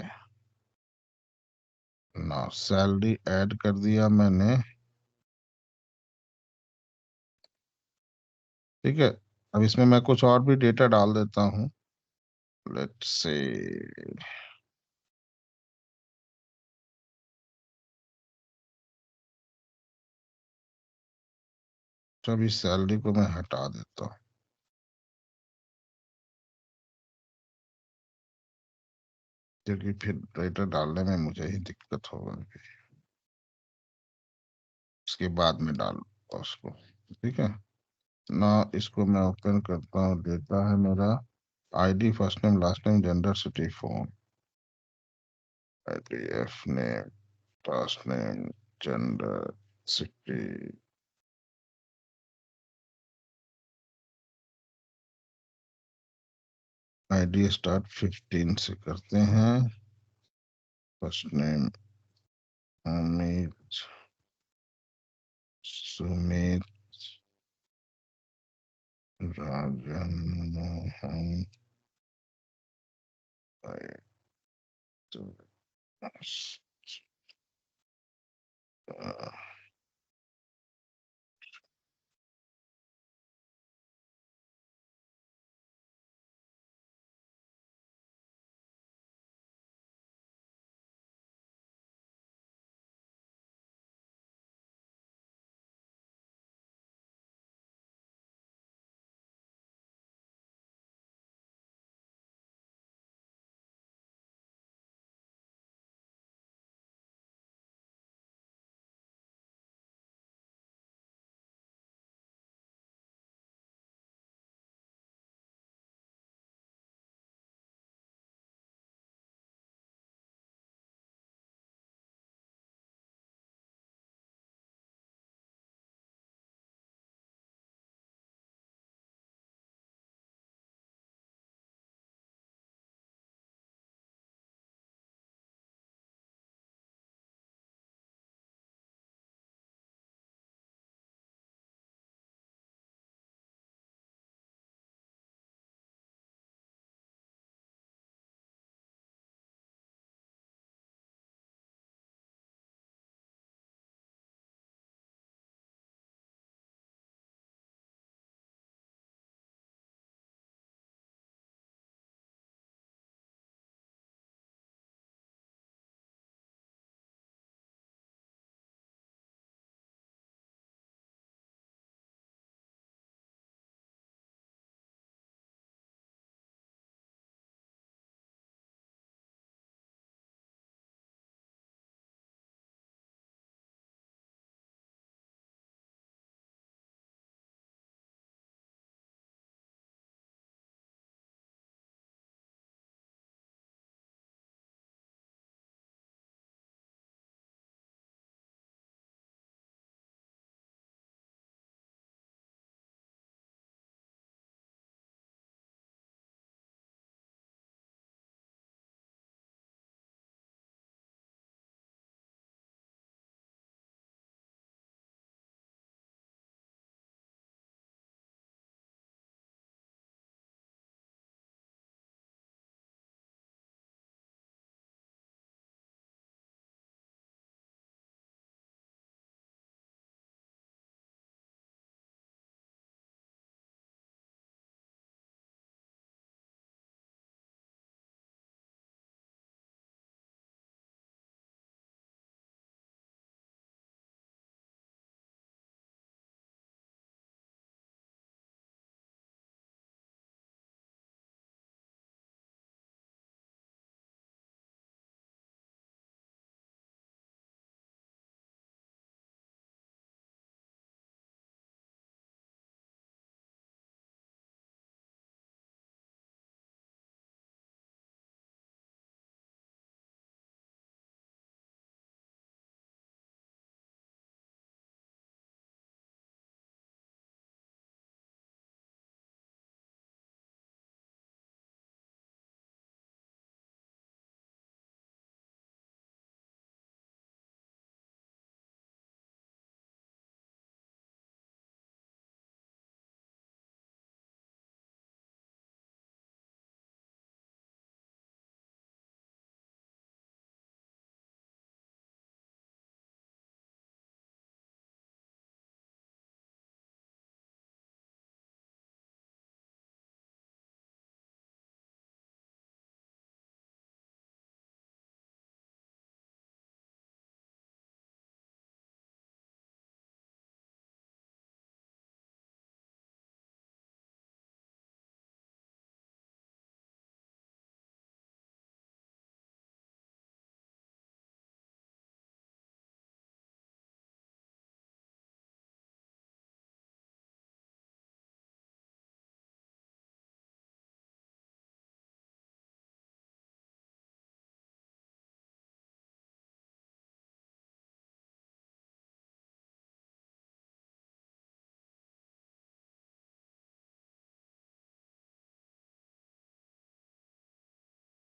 ना। सैलरी ऐड कर दिया मैंने। ठीक है, अब इसमें मैं कुछ और भी डेटा डाल देता हूँ। लेट्स से अभी सैलरी को मैं हटा देता हूँ, क्योंकि फिर डेटा डालने में मुझे ही दिक्कत होगा। उसके बाद में डालूंगा उसको। ठीक है ना। इसको मैं ओपन करता हूँ। डेटा है मेरा ID, first name, last name, gender, city, phone. IDF name, last name, gender, city. ID start 15 से करते हैं। फर्स्ट नेम अमित, सुमित, राजन, मोहन,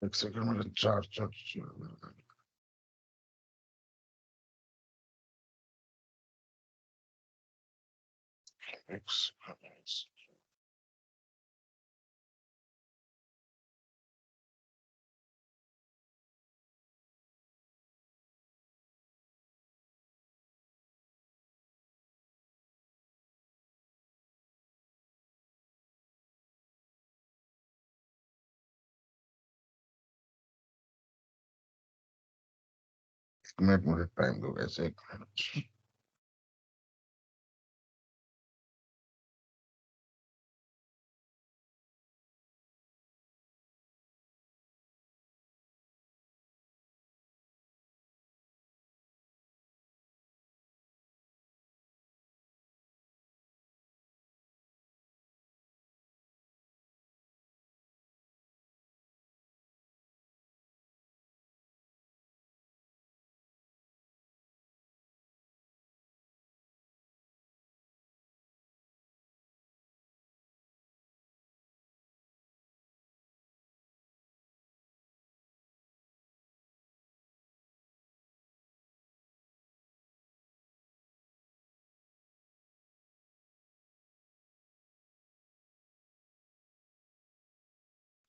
एक सेकंड में चार मिनट, मुझे टाइम दो वैसे, एक minute.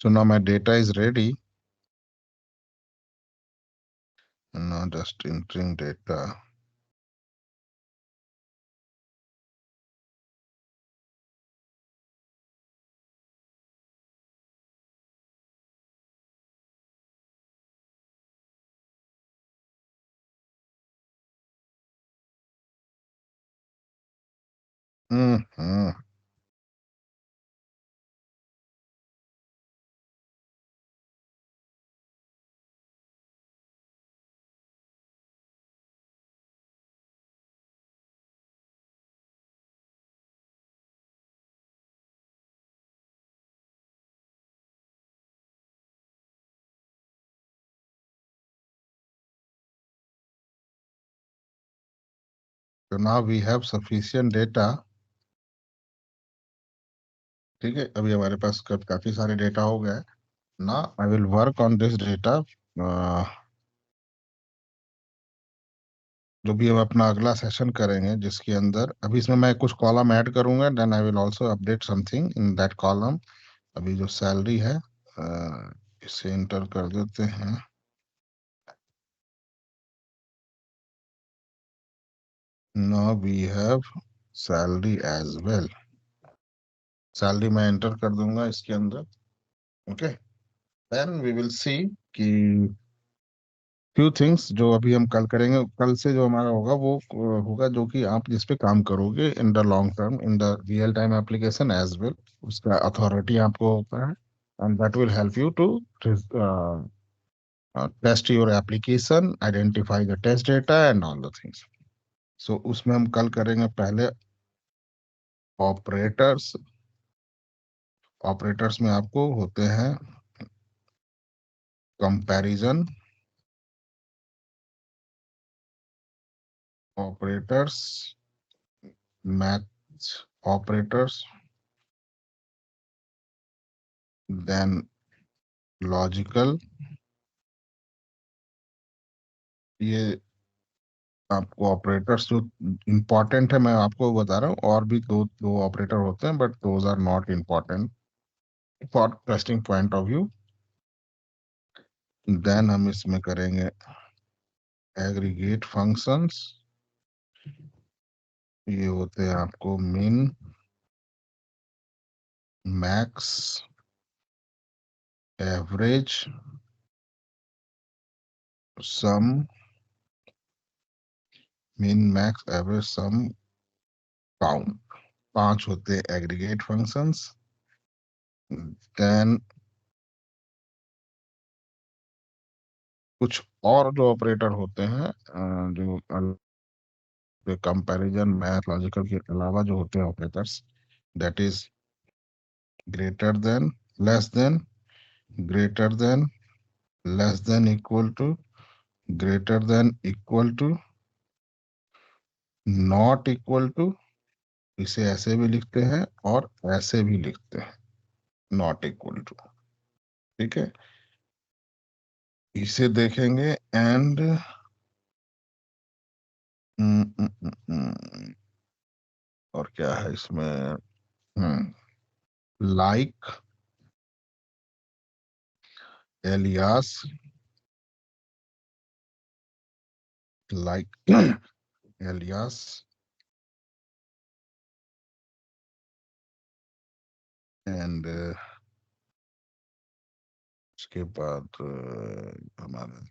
So now my data is ready. Now just entering data. Mm-hmm. So now we have sufficient data. ठीक है, अभी हमारे पास काफी सारे डेटा हो गए। Now I will work on this data. जो भी हम अपना अगला सेशन करेंगे, जिसके अंदर अभी इसमें मैं कुछ कॉलम ऐड करूंगा, then I will also update something in that column. अभी जो सैलरी है, इसे इंटर कर देते हैं। Now we have salary as well. Salary मैं एंटर कर दूंगा इसके अंदर। Okay, then we will see कि फ्यू थिंग्स जो अभी हम कल करेंगे, कल से जो हमारा होगा वो होगा जो कि आप जिस पे काम करोगे in the long term in the real time application as well. उसका अथॉरिटी आपको होता है, and that will help you to test your application, identify the test data and all the things. So उसमें हम कल करेंगे पहले ऑपरेटर्स। ऑपरेटर्स में आपको होते हैं comparison operators, match operators, then logical. ये आपको ऑपरेटर्स जो इम्पोर्टेंट है मैं आपको बता रहा हूँ, और भी दो दो ऑपरेटर होते हैं, but those are not important for testing point of view. Then हम इसमें करेंगे एग्रीगेट फंक्शंस। ये होते हैं आपको मिन, मैक्स, एवरेज, सम। मिन, मैक्स, एवरेज, सम, काउंट। पांच होते हैं एग्रीगेट फंक्शंस। देन कुछ और जो ऑपरेटर होते हैं, जो कंपैरिजन, मैथ, लॉजिकल के अलावा जो होते हैं operators, that is greater than, less than, greater than, less than equal to, greater than equal to, not equal to. इसे ऐसे भी लिखते हैं और ऐसे भी लिखते हैं, नॉट इक्वल टू। ठीक है, इसे देखेंगे एंड और क्या है इसमें, like alias, like alias and उसके बाद हमारा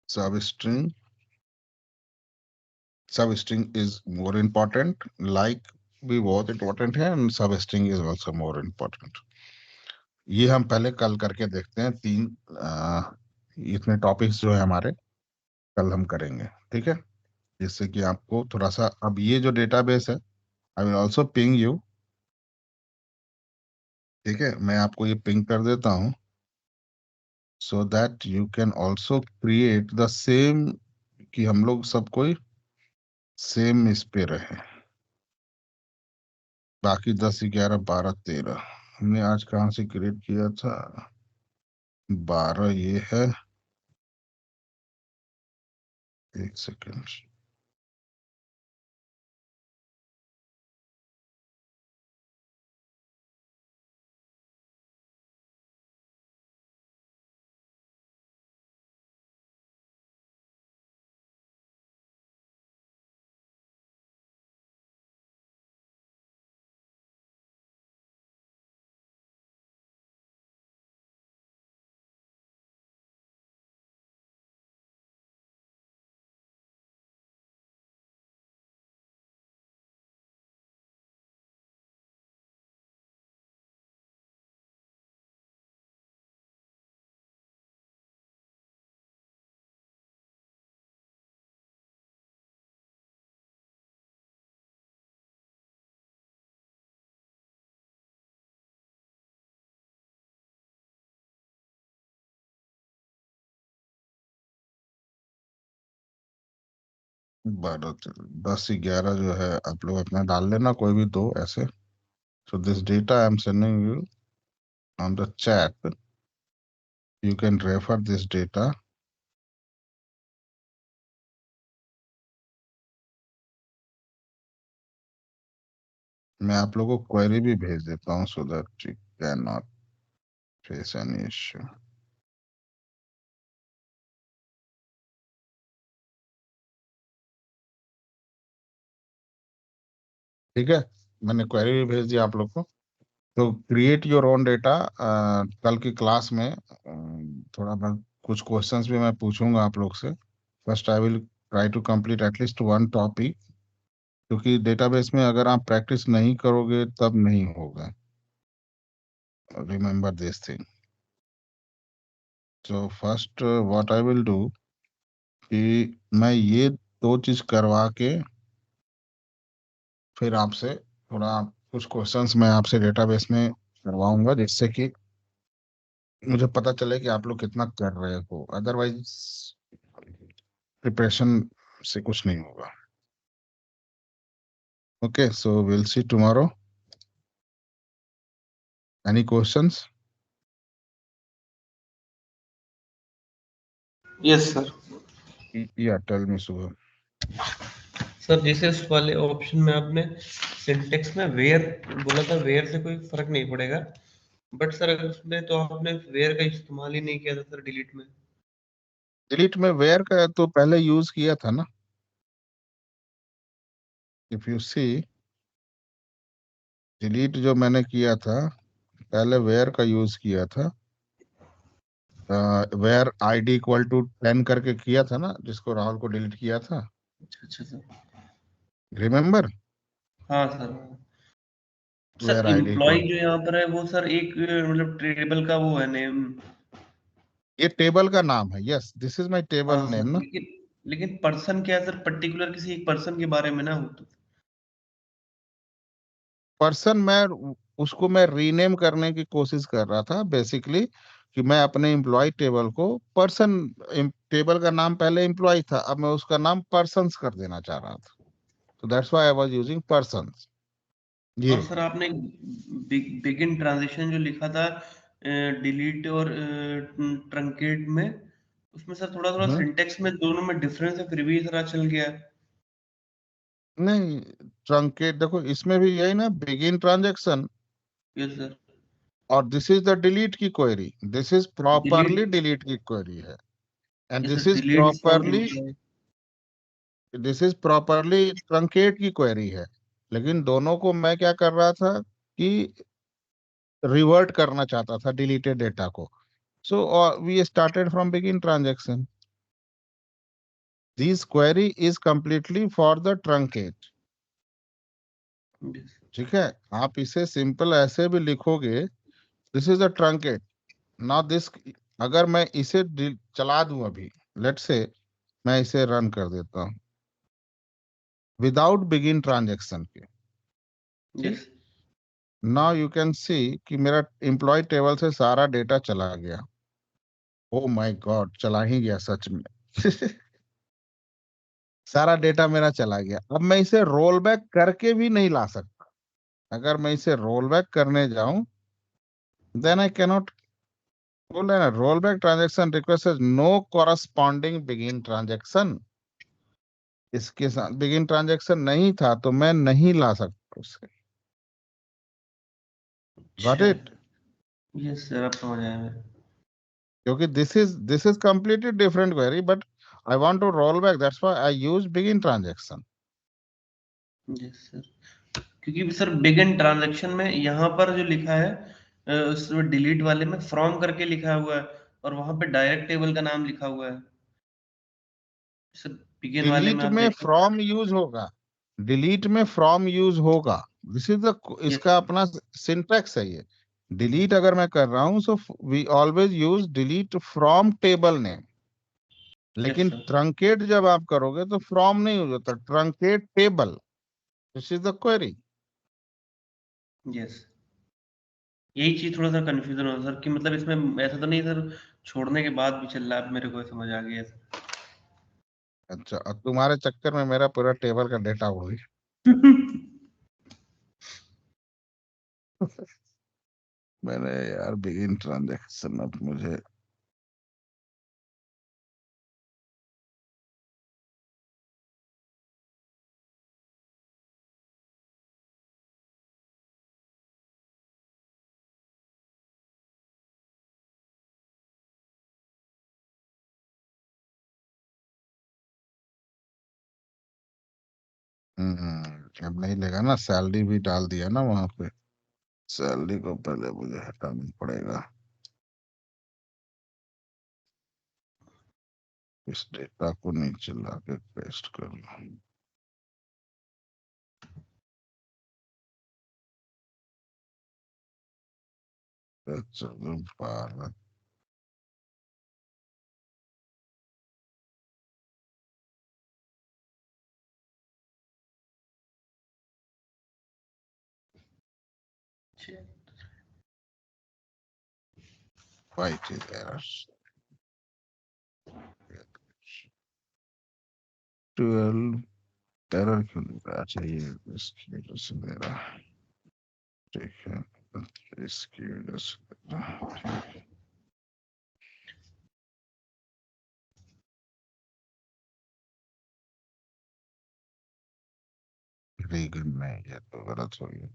substring, substring is more important, like भी बहुत इम्पोर्टेंट है and substring is also more important. ये हम पहले कल करके देखते हैं, इतने टॉपिक्स जो है हमारे कल हम करेंगे, ठीक है, जिससे कि आपको थोड़ा सा, अब ये जो डेटाबेस है I will also ping you, ठीक है, मैं आपको ये पिंग कर देता हूँ so that you can also create the same, कि हम लोग सब कोई सेम इस पे रहे। बाकी 10 11 12 13 हमने आज कहाँ से क्रिएट किया था, 12 ये है, एक सेकेंड, बारह 10 11 जो है आप लोग अपना डाल लेना, कोई भी दो ऐसे। So this data I am sending you on the chat, you can refer this data. मैं आप लोगों को क्वेरी भी भेज देता हूँ so that you can not face any issue. ठीक है, मैंने क्वेरी भी भेज दिया आप लोग को। तो क्रिएट योर ओन डेटा। कल की क्लास में थोड़ा मैं कुछ क्वेश्चंस भी मैं पूछूंगा आप लोग से। First I will try to complete at least one topic, क्योंकि डेटाबेस में अगर आप प्रैक्टिस नहीं करोगे तब नहीं होगा। Remember this thing. तो first what I will do कि मैं ये दो चीज करवा के फिर आपसे थोड़ा कुछ क्वेश्चंस मैं आपसे डेटाबेस में करवाऊंगा, जिससे कि मुझे पता चले कि आप लोग कितना कर रहे हो, अदरवाइज प्रिपरेशन से कुछ नहीं होगा। Okay, so will see tomorrow. Any questions? Yes sir. या टेल मी शुभ। सर जैसे उस वाले ऑप्शन में आपने सिंटेक्स में वेयर बोला था, वेयर से कोई फर्क नहीं पड़ेगा, बट सर अगर उसमें तो आपने वेयर का इस्तेमाल ही नहीं किया था सर डिलीट में। डिलीट में वेयर का तो पहले यूज किया था ना, इफ यू सी, डिलीट जो मैंने किया था पहले वेयर का यूज किया था। वेयर आईडी इक्वल टू 10 करके किया था ना, जिसको राहुल को डिलीट किया था, अच्छा अच्छा सर। रिमेम्बर? हाँ sir. Sir where ID employee equal, जो यहाँ पर है वो सर एक मतलब टेबल का वो है नेम। ये टेबल का नाम है, yes this is my table हाँ नेम सर, ना। लेकिन लेकिन पर्सन क्या है सर, पर्टिकुलर किसी एक पर्सन के बारे में ना हो तो। पर्सन मैं उसको मैं रीनेम करने की कोशिश कर रहा था बेसिकली, कि मैं अपने एम्प्लॉय टेबल को पर्सन, टेबल का नाम पहले एम्प्लॉय था, अब मैं उसका नाम पर्सन्स कर देना चाह रहा था, तो that's why I was using persons. और ये सर आपने बिगिन ट्रांजिशन जो लिखा था डिलीट और ट्रंकेट में, उसमें सर थोड़ा थोड़ा हम्म, सिंटेक्स में दोनों में डिफरेंस है, फिर भी ये सारा चल गया। नहीं, ट्रंकेट देखो इसमें भी यही ना, बिगिन ट्रांजेक्शन यस सर। और दिस इज द डिलीट की query, this is properly delete, delete की क्वेरी है, and yes this sir, is delete from properly, employee. This is properly truncate की क्वेरी है। लेकिन दोनों को मैं क्या कर रहा था कि रिवर्ट करना चाहता था डिलीटेड डेटा को, so we started from begin transaction, this query is completely for the truncate. Yes. ठीक है, आप इसे सिंपल ऐसे भी लिखोगे, this is the truncate, now this, अगर मैं इसे चला दूं अभी, लेट्स से मैं इसे रन कर देता हूं विदाउट बिगिन ट्रांजेक्शन के, ठीक, यस। नाउ यू कैन सी कि मेरा एम्प्लॉय टेबल से सारा डेटा चला गया। ओ माय गॉड, चला ही गया सच में। सारा डेटा मेरा चला गया, अब मैं इसे रोल बैक करके भी नहीं ला सकता। अगर मैं इसे रोल बैक करने जाऊं, देन आई कैनॉट, बोल रहे ना, roll back transaction request no corresponding begin transaction, इसके साथ बिगिन ट्रांजेक्शन नहीं था तो मैं नहीं ला सकता उसे। गॉट अच्छा। इट? यस सर, अब समझ आया मेरे। क्योंकि this is completely different query, but I want to roll back, that's why I use begin transaction. Yes sir, क्योंकि सर बिगिन ट्रांजैक्शन में यहाँ पर जो लिखा है उसमें डिलीट वाले में फ्रॉम करके लिखा हुआ है, और वहां पे डायरेक्ट टेबल का नाम लिखा हुआ है। सर बिगिन वाले डिलीट में आप में देखें। फ्रॉम यूज होगा, डिलीट में फ्रॉम यूज होगा, दिस इज द, यस इसका सर। अपना सिंटैक्स है ये। डिलीट अगर मैं कर रहा हूं, so we always use delete from table name, yes लेकिन सर। ट्रंकेट जब आप करोगे तो फ्रॉम नहीं यूज होता, truncate table, this is the query. Yes, यही चीज थोड़ा सा कंफ्यूजन हो सर, कि मतलब इसमें ऐसा तो नहीं सर छोड़ने के बाद भी चल रहा है, अब मेरे को समझ आ गया सर। अच्छा, और तुम्हारे चक्कर में मेरा पूरा टेबल का डेटा उड़ गया। मैंने यार बिगिन ट्रांजेक्शन, अब मुझे अब नहीं लेगा ना, सैलरी भी डाल दिया ना वहां पे, सैलरी को पहले मुझे हटाना पड़ेगा, इस डेटा को नीचे लाके पेस्ट करना। चलो बारह, फाइट इज एरर, 12 एरर क्यों नहीं रहा चाहिए, इसकी वजह से मेरा, ठीक है, इसकी वजह से रीगन नहीं, ये तो गलत हो गया,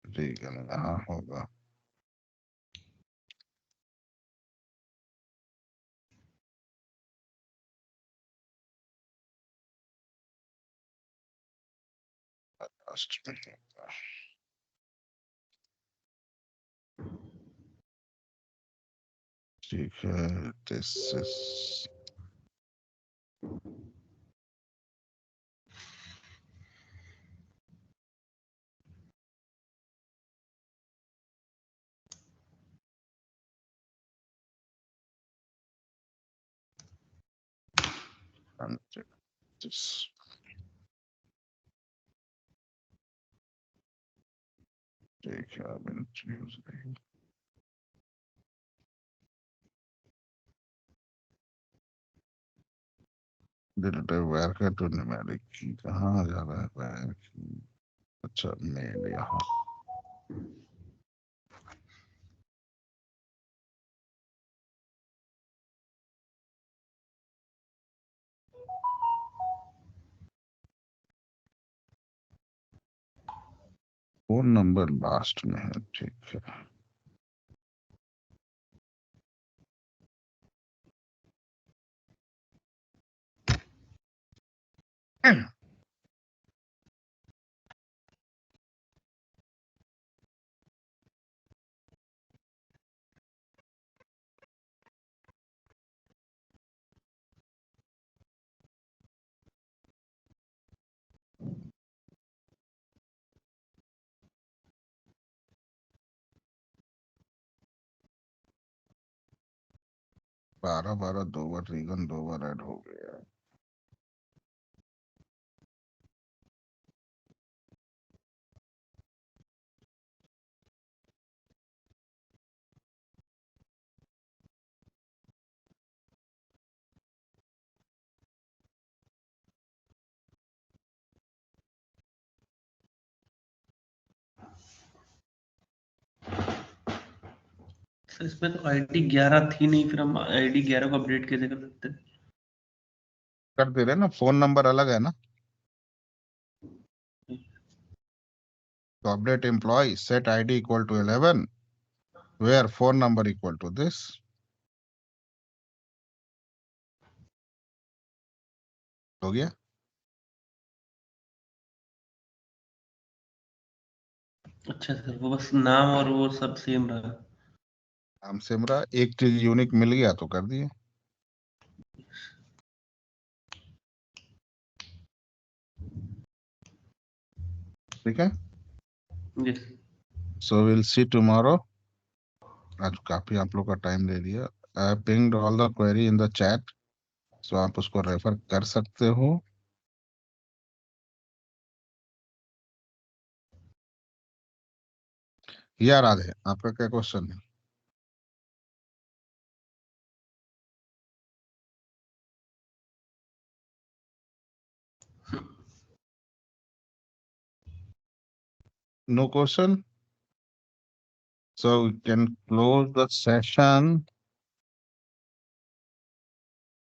रीगन यहाँ होगा। लास्ट में होगा। ठीक है, दिस इज, this, ठीक है, अब introduce नहीं। वायर का टू न्यूमेरिक की कहाँ जा रहा है वायर की? अच्छा मेल यहाँ। फोन नंबर लास्ट में है, ठीक है। बारह बारह 2 बार रीगन 2 बार ऐड हो गया। सर इसमें तो आईडी 11 थी नहीं, फिर हम आईडी 11 को अपडेट कैसे कर सकते हैं? कर दे रहे ना, फोन नंबर अलग है ना। तो update employee set ID equal to 11 where phone number equal to this. हो गया। अच्छा सर, वो बस नाम और वो सब सेम रहा। नाम से मेरा एक चीज यूनिक मिल गया तो कर दिए। ठीक है। Yes. So will see tomorrow. आज काफी आप लोग का टाइम ले लिया। I pinged all the query in the chat, so आप उसको रेफर कर सकते हो। या राधे, आपका क्या क्वेश्चन है? No question. So we can close the session.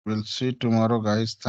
We'll see tomorrow, guys.